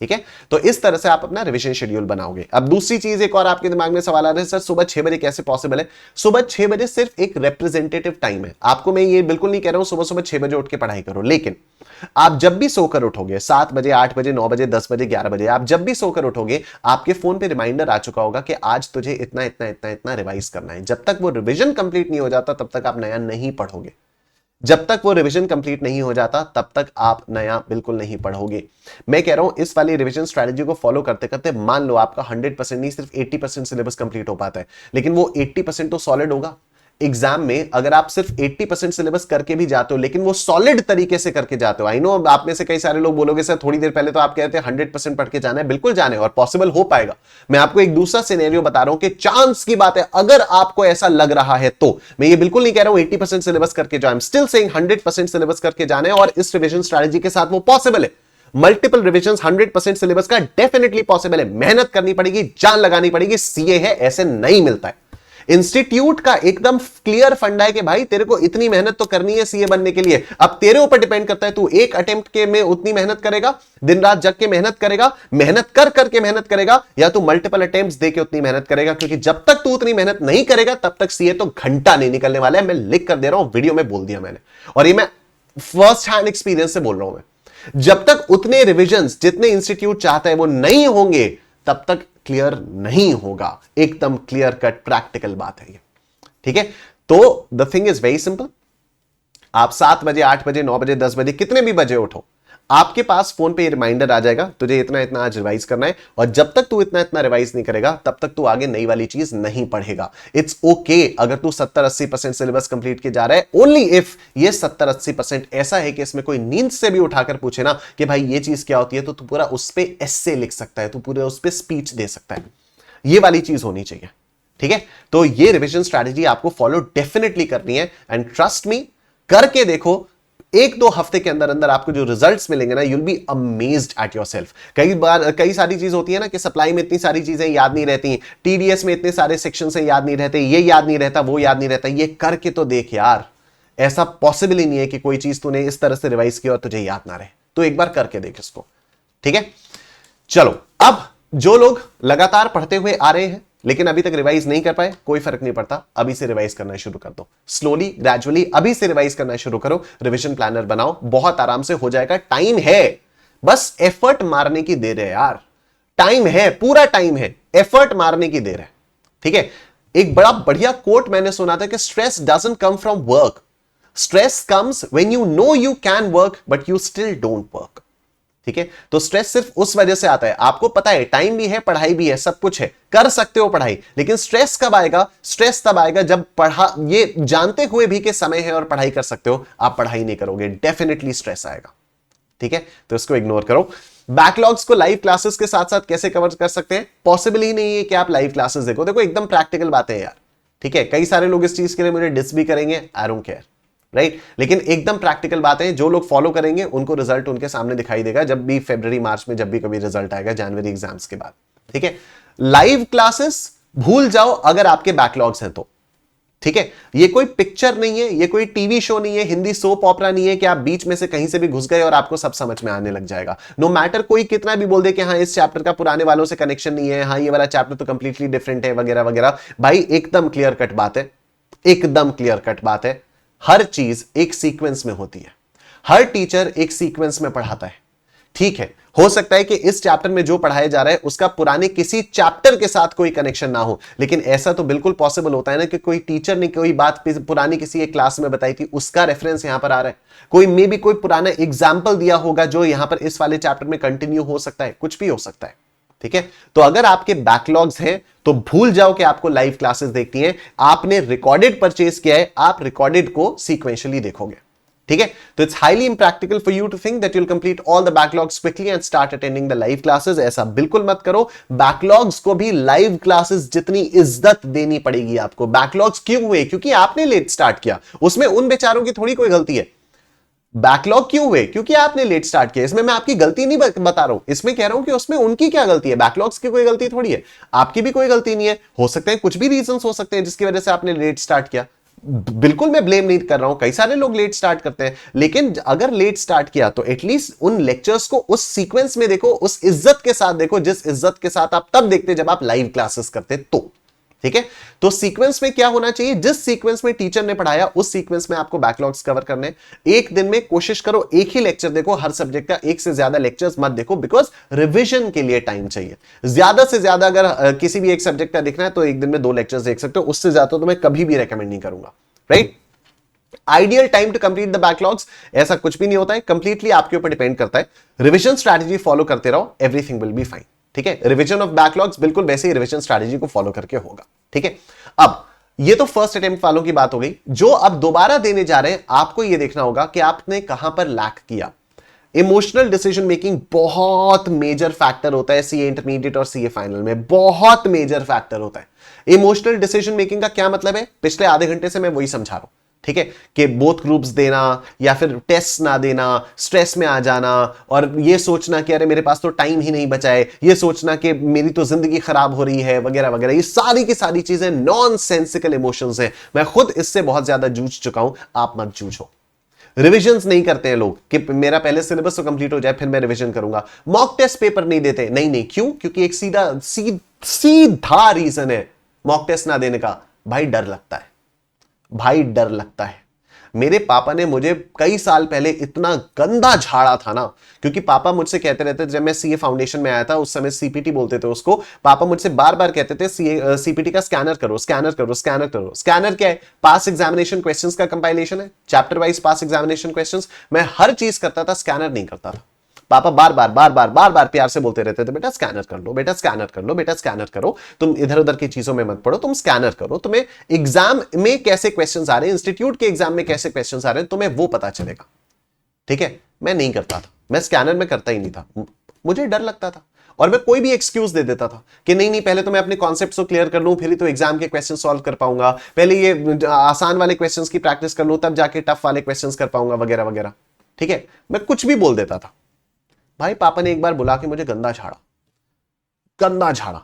S1: ठीक है? तो इस तरह से आप अपना रिवीजन शेड्यूल बनाओगे। अब दूसरी चीज एक और आपके दिमाग में सवाल आ रहा है, सर सुबह 6 बजे कैसे पॉसिबल है? सुबह 6 बजे सिर्फ एक रिप्रेजेंटेटिव टाइम है। आपको मैं ये बिल्कुल नहीं कह रहा हूं सुबह सुबह 6 बजे उठ के पढ़ाई करो, लेकिन आप जब भी सोकर उठोगे 7 बजे, 8 बजे, 9 बजे, 10 बजे, 11 बजे, आप जब भी सोकर उठोगे आपके फोन पे रिमाइंडर आ चुका होगा कि आज तुझे इतना इतना इतना इतना रिवाइज करना है। जब तक वो रिवीजन कंप्लीट नहीं हो जाता तब तक आप नया नहीं पढ़ोगे। जब तक वो रिवीजन कंप्लीट नहीं हो जाता तब तक आप नया बिल्कुल नहीं पढ़ोगे। मैं कह रहा हूं इस वाली रिवीजन स्ट्रेटजी को फॉलो करते करते मान लो आपका 100% नहीं सिर्फ 80% सिलेबस कंप्लीट हो पाता है, लेकिन वो 80% तो सॉलिड होगा। एग्जाम में अगर आप सिर्फ 80% सिलेबस करके भी जाते हो लेकिन वो सॉलिड तरीके से करके जाते हो, आई नो आप में से कई सारे लोग बोलोगे सर थोड़ी देर पहले तो आप कहते हैं 100% पढ़ के जाना है। बिल्कुल जाने, और पॉसिबल हो पाएगा। मैं आपको एक दूसरा सिनेरियो बता रहा हूं कि चांस की बात है, अगर आपको ऐसा लग रहा है तो मैं ये बिल्कुल नहीं कह रहा हूं 80% सिलेबस करके जाओ, I am still saying 100% syllabus करके जाना है, और इस रिवीजन स्ट्रेटजी के साथ वो पॉसिबल है। मल्टीपल रिविजन 100% सिलेबस का डेफिनेटली पॉसिबल है। मेहनत करनी पड़ेगी, जान लगानी पड़ेगी, सीए है ऐसे नहीं मिलता है। इंस्टीट्यूट का एकदम क्लियर फंडा है कि भाई तेरे को इतनी मेहनत तो करनी है सीए बनने के लिए। अब तेरे ऊपर डिपेंड करता है, तू एक अटेम्प्ट के में उतनी मेहनत करेगा, दिन रात जग के मेहनत करेगा, मेहनत कर करके मेहनत करेगा, या तू मल्टीपल अटेम्प्ट्स दे के उतनी मेहनत करेगा। क्योंकि जब तक तू उतनी मेहनत नहीं करेगा तब तक सीए तो घंटा नहीं निकलने वाला है। मैं लिख कर दे रहा हूं, वीडियो में बोल दिया मैंने, और ये मैं फर्स्ट हैंड एक्सपीरियंस से बोल रहा हूं। मैं जब तक उतने रिविजन्स जितने इंस्टीट्यूट चाहता है वो नहीं होंगे तब तक क्लियर नहीं होगा। एकदम क्लियर कट प्रैक्टिकल बात है ये। ठीक है? तो the thing is very simple. आप 7 बजे, 8 बजे, 9 बजे, 10 बजे, कितने भी बजे उठो, आपके पास फोन पे रिमाइंडर आ जाएगा तुझे इतना इतना आज रिवाइज करना है। और जब तक तू इतना इतना रिवाइज नहीं करेगा तब तक तू आगे नई वाली चीज नहीं पढ़ेगा। इट्स ओके अगर तू 70-80% सिलेबस कंप्लीट के जा रहा है, ओनली इफ ये 70-80% ऐसा है कि इसमें कोई नींद से भी उठाकर पूछे ना कि भाई ये चीज क्या होती है, तो तू पूरा उस पर एस्से लिख सकता है, तू पूरा उस पर स्पीच दे सकता है। ये वाली चीज होनी चाहिए। ठीक है? तो ये रिविजन स्ट्रैटेजी आपको फॉलो डेफिनेटली करनी है, एंड ट्रस्ट मी, करके देखो। 1-2 हफ्ते के अंदर अंदर आपको जो रिजल्ट्स मिलेंगे ना, you'll be amazed at yourself. कई बार कई सारी चीज होती है ना कि सप्लाई में इतनी सारी चीजें याद नहीं रहती, टीडीएस में इतने सारे सेक्शन से याद नहीं रहते, ये याद नहीं रहता, वो याद नहीं रहता। ये करके तो देख यार, ऐसा पॉसिबल ही नहीं है कि कोई चीज तूने इस तरह से रिवाइज की और तुझे याद ना रहे। तो एक बार करके देख इसको। ठीक है? चलो, अब जो लोग लगातार पढ़ते हुए आ रहे हैं लेकिन अभी तक रिवाइज नहीं कर पाए, कोई फर्क नहीं पड़ता, अभी से रिवाइज करना शुरू कर दो। स्लोली ग्रेजुअली अभी से रिवाइज करना शुरू करो, रिवीजन प्लानर बनाओ, बहुत आराम से हो जाएगा। टाइम है, बस एफर्ट मारने की देर है यार। टाइम है, पूरा टाइम है, एफर्ट मारने की देर है। ठीक है? एक बड़ा बढ़िया कोट मैंने सुना था कि stress doesn't come from work, stress comes when you know you can work but you still don't work. ठीक है? तो स्ट्रेस सिर्फ उस वजह से आता है, आपको पता है टाइम भी है, पढ़ाई भी है, सब कुछ है, कर सकते हो पढ़ाई, लेकिन स्ट्रेस कब आएगा? स्ट्रेस तब आएगा जब ये जानते हुए भी कि समय है और पढ़ाई कर सकते हो, आप पढ़ाई नहीं करोगे, डेफिनेटली स्ट्रेस आएगा। ठीक है? तो इसको इग्नोर करो। बैकलॉग्स को लाइव क्लासेस के साथ साथ कैसे कवर कर सकते हैं? पॉसिबल ही नहीं है कि आप लाइव क्लासेस देखो एकदम प्रैक्टिकल बातें हैं यार। ठीक है? कई सारे लोग इस चीज के लिए मुझे डिस भी करेंगे, आई डोंट केयर, राइट? लेकिन एकदम प्रैक्टिकल बातें जो लोग फॉलो करेंगे उनको रिजल्ट उनके सामने दिखाई देगा जब भी फरवरी मार्च में जब भी कभी रिजल्ट आएगा, जनवरी एग्जाम्स के बाद। ठीक है? लाइव क्लासेस भूल जाओ अगर आपके बैकलॉग्स हैं तो। ठीक है? ये कोई पिक्चर नहीं है, ये कोई टीवी शो नहीं है, हिंदी सोप ऑपरा नहीं है कि आप बीच में से कहीं से भी घुस गए और आपको सब समझ में आने लग जाएगा। नो मैटर कोई कितना भी बोल दे कि हाँ इस चैप्टर का पुराने वालों से कनेक्शन नहीं है, हाँ ये वाला चैप्टर तो कंप्लीटली डिफरेंट है वगैरह वगैरह। भाई एकदम क्लियर कट बात है, एकदम क्लियर कट बात है। हर चीज एक सीक्वेंस में होती है, हर टीचर एक सीक्वेंस में पढ़ाता है। ठीक है? हो सकता है कि इस चैप्टर में जो पढ़ाया जा रहा है उसका पुराने किसी चैप्टर के साथ कोई कनेक्शन ना हो, लेकिन ऐसा तो बिल्कुल पॉसिबल होता है ना कि कोई टीचर ने कोई बात पुरानी किसी एक क्लास में बताई थी, उसका रेफरेंस यहां पर आ रहा है। कोई मे भी कोई पुराना एग्जाम्पल दिया होगा जो यहां पर इस वाले चैप्टर में कंटिन्यू हो सकता है, कुछ भी हो सकता है। ठीक है, तो अगर आपके बैकलॉग्स हैं तो भूल जाओ कि आपको लाइव क्लासेस देखती हैं, आपने रिकॉर्डेड परचेज किया है, आप रिकॉर्डेड को सीक्वेंशियली देखोगे। ठीक है, तो it's highly impractical for you to think that you will complete all the backlogs quickly and start attending the live classes. ऐसा बिल्कुल मत करो। बैकलॉग्स को भी लाइव क्लासेस जितनी इज्जत देनी पड़ेगी आपको। बैकलॉग्स क्यों हुए? क्योंकि आपने लेट स्टार्ट किया, उसमें उन बेचारों की थोड़ी कोई गलती है। बैकलॉग क्यों हुए? क्योंकि आपने लेट स्टार्ट किया। इसमें मैं आपकी गलती नहीं बता रहा हूं, इसमें कह रहा हूं कि उसमें उनकी क्या गलती है। बैकलॉग्स की कोई गलती थोड़ी है, आपकी भी कोई गलती नहीं है। हो सकते हैं कुछ भी रीजंस हो सकते हैं जिसकी वजह से आपने लेट स्टार्ट किया। बिल्कुल मैं ब्लेम नहीं कर रहा हूं, कई सारे लोग लेट स्टार्ट करते हैं, लेकिन अगर लेट स्टार्ट किया तो एटलीस्ट उन लेक्चर्स को उस सीक्वेंस में देखो, उस इज्जत के साथ देखो जिस इज्जत के साथ आप तब देखते जब आप लाइव क्लासेस करते। तो ठीक है, तो सीक्वेंस में क्या होना चाहिए? जिस सीक्वेंस में टीचर ने पढ़ाया उस सीक्वेंस में आपको बैकलॉग्स कवर करने। एक दिन में कोशिश करो एक ही लेक्चर देखो, हर सब्जेक्ट का एक से ज्यादा लेक्चर्स मत देखो, बिकॉज रिवीजन के लिए टाइम चाहिए। ज्यादा से ज्यादा अगर किसी भी एक सब्जेक्ट का देखना है तो एक दिन में 2 लेक्चर्स देख सकते हो, उससे ज्यादा तो मैं कभी भी रेकमेंड नहीं करूंगा। Right, ideal time to complete the backlogs, ऐसा कुछ भी नहीं होता है, कंप्लीटली आपके ऊपर डिपेंड करता है। रिवीजन स्ट्रैटेजी फॉलो करते रहो, एवरीथिंग विल बी फाइन। ठीक है, रिवीजन ऑफ बैकलॉग्स बिल्कुल वैसे ही रिवीजन स्ट्रैटेजी को फॉलो करके होगा। ठीक है, अब ये तो फर्स्ट अटेम्प्ट वालों की बात हो गई। जो अब दोबारा देने जा रहे हैं, आपको ये देखना होगा कि आपने कहां पर लैक किया। इमोशनल डिसीजन मेकिंग बहुत मेजर फैक्टर होता है सीए इंटरमीडिएट और सीए फाइनल में, बहुत मेजर फैक्टर होता है। इमोशनल डिसीजन मेकिंग का क्या मतलब है? पिछले आधे घंटे से मैं वही समझा रहा हूं। ठीक है, कि बोथ ग्रुप्स देना या फिर टेस्ट ना देना, स्ट्रेस में आ जाना और ये सोचना कि अरे मेरे पास तो टाइम ही नहीं बचा है, ये सोचना कि मेरी तो जिंदगी खराब हो रही है वगैरह वगैरह, ये सारी की सारी चीजें नॉनसेंसिकल इमोशंस हैं। मैं खुद इससे बहुत ज्यादा जूझ चुका हूं, आप मत जूझो। रिविजन्स नहीं करते हैं लोग कि मेरा पहले सिलेबस तो कंप्लीट हो जाए फिर मैं रिवीजन करूंगा। मॉक टेस्ट पेपर नहीं देते, नहीं, क्यों? क्योंकि एक सीधा रीजन है मॉक टेस्ट ना देने का, भाई डर लगता है। भाई डर लगता है। मेरे पापा ने मुझे कई साल पहले इतना गंदा झाड़ा था ना, क्योंकि पापा मुझसे कहते रहते थे, जब मैं सीए फाउंडेशन में आया था उस समय सीपीटी बोलते थे उसको, पापा मुझसे बार बार कहते थे सीपीटी का स्कैनर करो, स्कैनर करो, स्कैनर करो। स्कैनर क्या है? पास एग्जामिनेशन क्वेश्चंस का कंपाइलेशन है, चैप्टर वाइज पास एग्जामिनेशन क्वेश्चंस। मैं हर चीज करता था, स्कैनर नहीं करता था। पापा बार बार प्यार से बोलते रहते थे, बेटा स्कैनर कर लो, बेटा स्कैनर कर लो, बेटा स्कैनर करो, तुम इधर उधर की चीजों में मत पढ़ो, तुम स्कैनर करो, तुम्हें एग्जाम में कैसे क्वेश्चंस आ रहे हैं, इंस्टीट्यूट के एग्जाम में कैसे क्वेश्चंस आ रहे हैं, तुम्हें वो पता चलेगा। ठीक है, मैं नहीं करता था, मैं स्कैनर में करता ही नहीं था, मुझे डर लगता था और मैं कोई भी एक्सक्यूज दे देता था कि नहीं पहले तो मैं अपने कॉन्सेप्ट्स को क्लियर कर लूं, फिर ही तो एग्जाम के क्वेश्चन सॉल्व कर पाऊंगा, पहले ये आसान वाले क्वेश्चंस की प्रैक्टिस कर लूं तब जाके टफ वाले क्वेश्चंस कर पाऊंगा वगैरह वगैरह। ठीक है, मैं कुछ भी बोल देता था। भाई पापा ने एक बार बुला के मुझे गंदा झाड़ा, गंदा झाड़ा।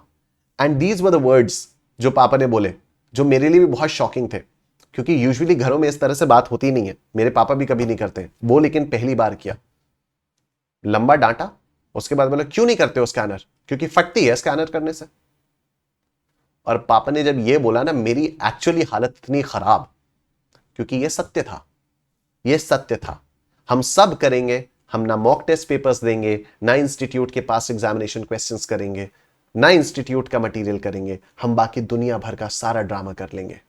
S1: And these were the words जो पापा ने बोले, जो मेरे लिए भी बहुत शॉकिंग थे, क्योंकि यूजुअली घरों में इस तरह से बात होती नहीं है, मेरे पापा भी कभी नहीं करते वो, लेकिन पहली बार किया। लंबा डांटा, उसके बाद बोला क्यों नहीं करते हो स्कैनर? क्योंकि फटती है स्कैनर करने से। और पापा ने जब ये बोला ना, मेरी एक्चुअली हालत इतनी खराब, क्योंकि ये सत्य था, ये सत्य था। हम सब करेंगे, हम ना मॉक टेस्ट पेपर्स देंगे, ना इंस्टीट्यूट के पास एग्जामिनेशन क्वेश्चंस करेंगे, ना इंस्टीट्यूट का मटेरियल करेंगे, हम बाकी दुनिया भर का सारा ड्रामा कर लेंगे।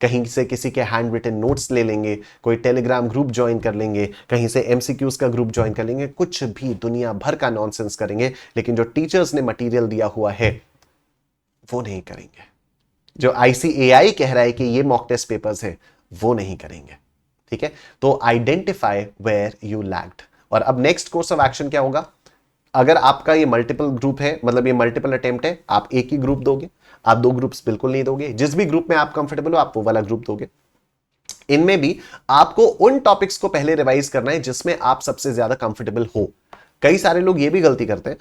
S1: कहीं से किसी के हैंड रिटन नोट्स ले लेंगे, कोई टेलीग्राम ग्रुप ज्वाइन कर लेंगे, कहीं से एमसीक्यूज का ग्रुप ज्वाइन कर लेंगे, कुछ भी दुनिया भर का नॉनसेंस करेंगे, लेकिन जो टीचर्स ने मटेरियल दिया हुआ है वो नहीं करेंगे। जो आईसीएआई कह रहा है कि ये मॉक टेस्ट पेपर्स है, वो नहीं करेंगे। ठीक है, तो आइडेंटिफाई वेयर यू लैग्ड। और अब नेक्स्ट कोर्स ऑफ एक्शन क्या होगा? अगर आपका ये मल्टीपल ग्रुप है, मतलब ये मल्टीपल अटेम्प्ट है, आप एक ही ग्रुप दोगे, आप 2 ग्रुप्स बिल्कुल नहीं दोगे। जिस भी ग्रुप में आप कंफर्टेबल हो आप वो वाला ग्रुप दोगे। इनमें भी आपको उन टॉपिक्स को पहले रिवाइज करना है जिसमें आप सबसे ज्यादा कंफर्टेबल हो। कई सारे लोग ये भी गलती करते हैं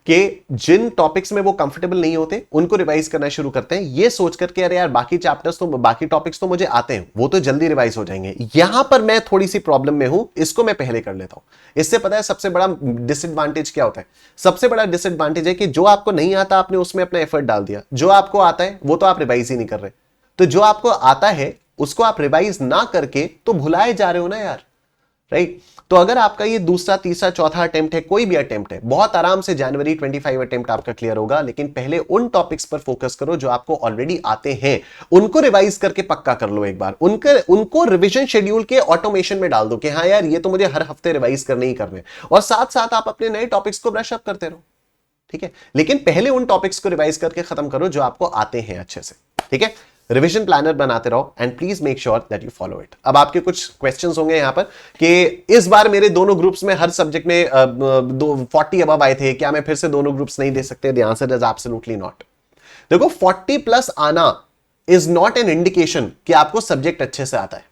S1: कि जिन टॉपिक्स में वो कंफर्टेबल नहीं होते उनको रिवाइज करना शुरू करते हैं, ये सोच करके अरे यार बाकी चैप्टर्स तो, बाकी टॉपिक्स तो मुझे आते हैं, वो तो जल्दी रिवाइज हो जाएंगे। यहां पर मैं थोड़ी सी प्रॉब्लम में हूं, इसको मैं पहले कर लेता हूं। इससे पता है सबसे बड़ा डिसएडवांटेज क्या होता है? सबसे बड़ा डिसएडवांटेज है कि जो आपको नहीं आता आपने उसमें अपना एफर्ट डाल दिया, जो आपको आता है वो तो आप रिवाइज ही नहीं कर रहे। तो जो आपको आता है उसको आप रिवाइज ना करके तो भुलाए जा रहे हो ना यार, राइट? तो अगर आपका ये दूसरा, तीसरा, चौथा अटेम्प्ट है, कोई भी अटेम्प्ट है, बहुत आराम से जनवरी 25 अटेम्प्ट आपका क्लियर होगा। लेकिन पहले उन टॉपिक्स पर फोकस करो जो आपको ऑलरेडी आते हैं, उनको रिवाइज करके पक्का कर लो एक बार। उनको रिवीजन शेड्यूल के ऑटोमेशन में डाल दो कि हाँ यार ये तो मुझे हर हफ्ते रिवाइज करने ही करने, और साथ साथ आप अपने नए टॉपिक्स को ब्रश अप करते रहो। ठीक है, लेकिन पहले उन टॉपिक्स को रिवाइज करके खत्म करो जो आपको आते हैं अच्छे से, ठीक है। रिवीजन प्लानर बनाते रहो and please make sure that you follow it. अब आपके कुछ क्वेश्चंस होंगे यहां पर कि इस बार मेरे दोनों ग्रुप्स में हर सब्जेक्ट में 40 अबव आए थे, क्या मैं फिर से दोनों ग्रुप्स नहीं दे सकते? The answer is absolutely not. देखो 40 प्लस आना इज नॉट एन इंडिकेशन कि आपको सब्जेक्ट अच्छे से आता है,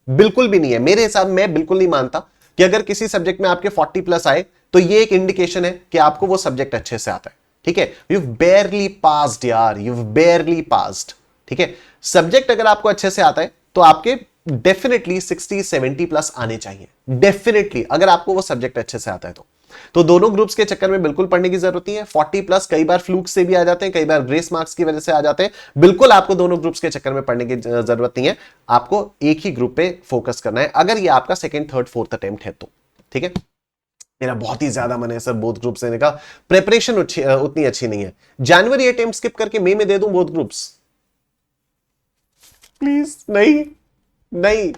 S1: बिल्कुल भी नहीं है। मेरे हिसाब मैं बिल्कुल नहीं मानता कि अगर किसी सब्जेक्ट में आपके 40 प्लस आए तो ये एक इंडिकेशन है कि आपको वो सब्जेक्ट अच्छे से आता है, ठीक है। यू बेयरली पास्ड यार, यू बेयरली पास्ड, ठीक है। सब्जेक्ट अगर आपको अच्छे से आता है तो आपके डेफिनेटली 60-70 प्लस आने चाहिए, डेफिनेटली, अगर आपको वो सब्जेक्ट अच्छे से आता है तो दोनों ग्रुप्स के चक्कर में बिल्कुल पढ़ने की जरूरत नहीं है। 40 प्लस कई बार फ्लूक से भी आ जाते हैं, कई बार ग्रेस मार्क्स की वजह से आ जाते हैं। बिल्कुल आपको दोनों ग्रुप्स के चक्कर में पढ़ने की जरूरत नहीं है, आपको एक ही ग्रुप पे फोकस करना है अगर ये आपका सेकंड थर्ड फोर्थ अटेम्प्ट है तो, ठीक है। मेरा बहुत ही ज्यादा मन है सर बोथ ग्रुप्स देने का, प्रिपरेशन उतनी अच्छी नहीं है। जनवरी अटेम्प्ट स्किप करके मई में दे दूं बोथ ग्रुप्स? प्लीज नहीं, नहीं।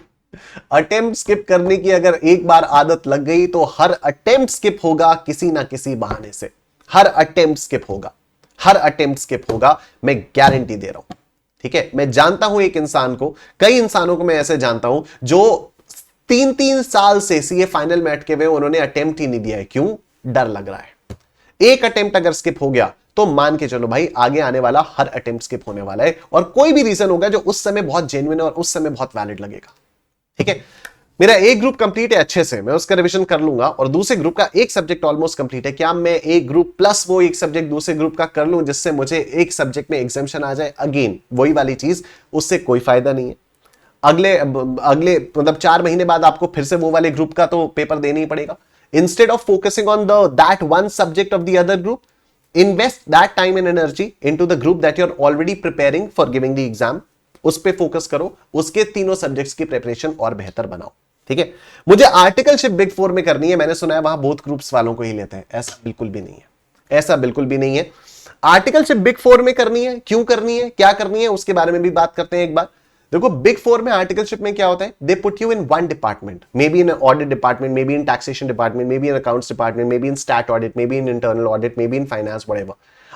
S1: अटेम्प्ट स्किप करने की अगर एक बार आदत लग गई तो हर अटेम्प्ट स्किप होगा किसी ना किसी बहाने से, हर अटेम्प्ट स्किप होगा, हर अटेम्प्ट स्किप होगा, मैं गारंटी दे रहा हूं, ठीक है। मैं जानता हूं एक इंसान को, कई इंसानों को मैं ऐसे जानता हूं जो 3-3 साल से सीए फाइनल में अटके हुए, उन्होंने अटेम्प्ट ही नहीं दिया है। क्यों? डर लग रहा है। एक अटेम्प्ट अगर स्किप हो गया तो मान के चलो भाई आगे आने वाला हर अटेम्प्ट स्किप होने वाला है, और कोई भी रीजन होगा जो उस समय बहुत जेन्युइन और उस समय बहुत वैलिड लगेगा, ठीक है। मेरा एक ग्रुप कंप्लीट है अच्छे से, मैं उसका रिवीजन कर लूंगा, और दूसरे ग्रुप का एक सब्जेक्ट ऑलमोस्ट कंप्लीट है। क्या मैं एक ग्रुप प्लस वो एक सब्जेक्ट दूसरे ग्रुप का कर लूं जिससे मुझे एक सब्जेक्ट में एग्जाम्शन आ जाए? अगेन वही वाली चीज, उससे कोई फायदा नहीं है। अगले अगले मतलब 4 महीने बाद आपको फिर से वो वाले ग्रुप का तो पेपर देना ही पड़ेगा। Instead of focusing on that one subject of the other group, invest that time and energy into the group that you're already preparing for giving the exam। उस पे फोकस करो, उसके तीनों सब्जेक्ट्स की प्रिपरेशन और बेहतर बनाओ, ठीक है। मुझे आर्टिकलशिप बिग 4 में करनी है, मैंने सुना है वहां बोथ ग्रुप्स वालों को ही लेते हैं, ऐसा बिल्कुल भी नहीं है, ऐसा बिल्कुल भी नहीं है। आर्टिकलशिप बिग 4 में करनी है, क्यों करनी है, क्या करनी है, उसके बारे में भी बात करते हैं एक बार। देखो बिग 4 में आर्टिकलशिप में क्या होता है, they put you in one department, maybe in audit department, maybe in taxation department, maybe in accounts department, maybe in stat audit, maybe in internal audit, maybe in finance, whatever,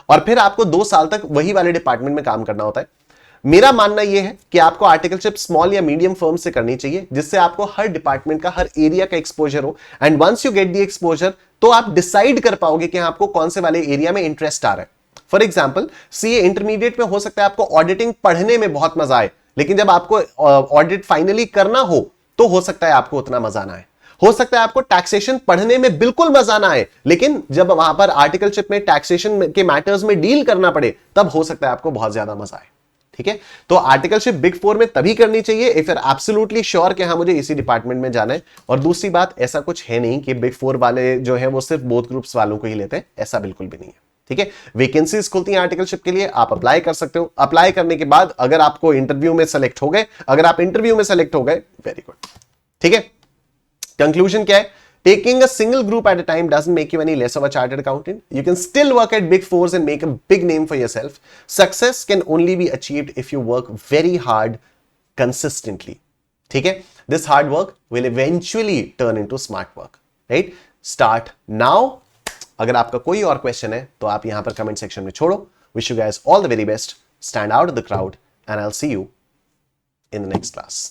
S1: और फिर आपको 2 साल तक वही वाले डिपार्टमेंट में काम करना होता है। मेरा मानना यह है कि आपको आर्टिकलशिप स्मॉल या मीडियम फर्म से करनी चाहिए, जिससे आपको हर डिपार्टमेंट का, हर एरिया का एक्सपोजर हो, and once you get the exposure तो आप डिसाइड कर पाओगे कि आपको कौन से वाले एरिया में इंटरेस्ट आ रहा है। फॉर एग्जाम्पल सीए इंटरमीडिएट में हो सकता है आपको ऑडिटिंग पढ़ने में बहुत मजा आए, लेकिन जब आपको ऑडिट फाइनली करना हो तो हो सकता है आपको उतना मजा ना आए। हो सकता है आपको टैक्सेशन पढ़ने में बिल्कुल मजा ना आए, लेकिन जब वहां पर आर्टिकलशिप में टैक्सेशन के मैटर्स में डील करना पड़े तब हो सकता है आपको बहुत ज्यादा मजा आए, ठीक है। तो आर्टिकलशिप बिग 4 में तभी करनी चाहिए if you are absolutely sure कि हाँ मुझे इसी डिपार्टमेंट में जाना है। और दूसरी बात, ऐसा कुछ है नहीं कि बिग 4 वाले जो है वो सिर्फ बोथ ग्रुप्स वालों को ही लेते हैं, ऐसा बिल्कुल भी नहीं है, ठीक है। वैकेंसीज खुलती हैं आर्टिकलशिप के लिए, आप अप्लाई कर सकते हो। अप्लाई करने के बाद अगर आपको इंटरव्यू में सेलेक्ट हो गए, अगर आप इंटरव्यू में सेलेक्ट हो गए, वेरी गुड, ठीक है। कंक्लूजन क्या है? Taking a single group at a time doesn't make you any less of a chartered accountant. You can still work at big 4s and make a big name for yourself. Success can only be achieved if you work very hard consistently. ठीक है? This hard work will eventually turn into smart work. Right? Start now. अगर आपका कोई और क्वेश्चन है तो आप यहां पर कमेंट सेक्शन में छोड़ो। Wish you guys all the very best. Stand out of the crowd and I'll see you in the next class.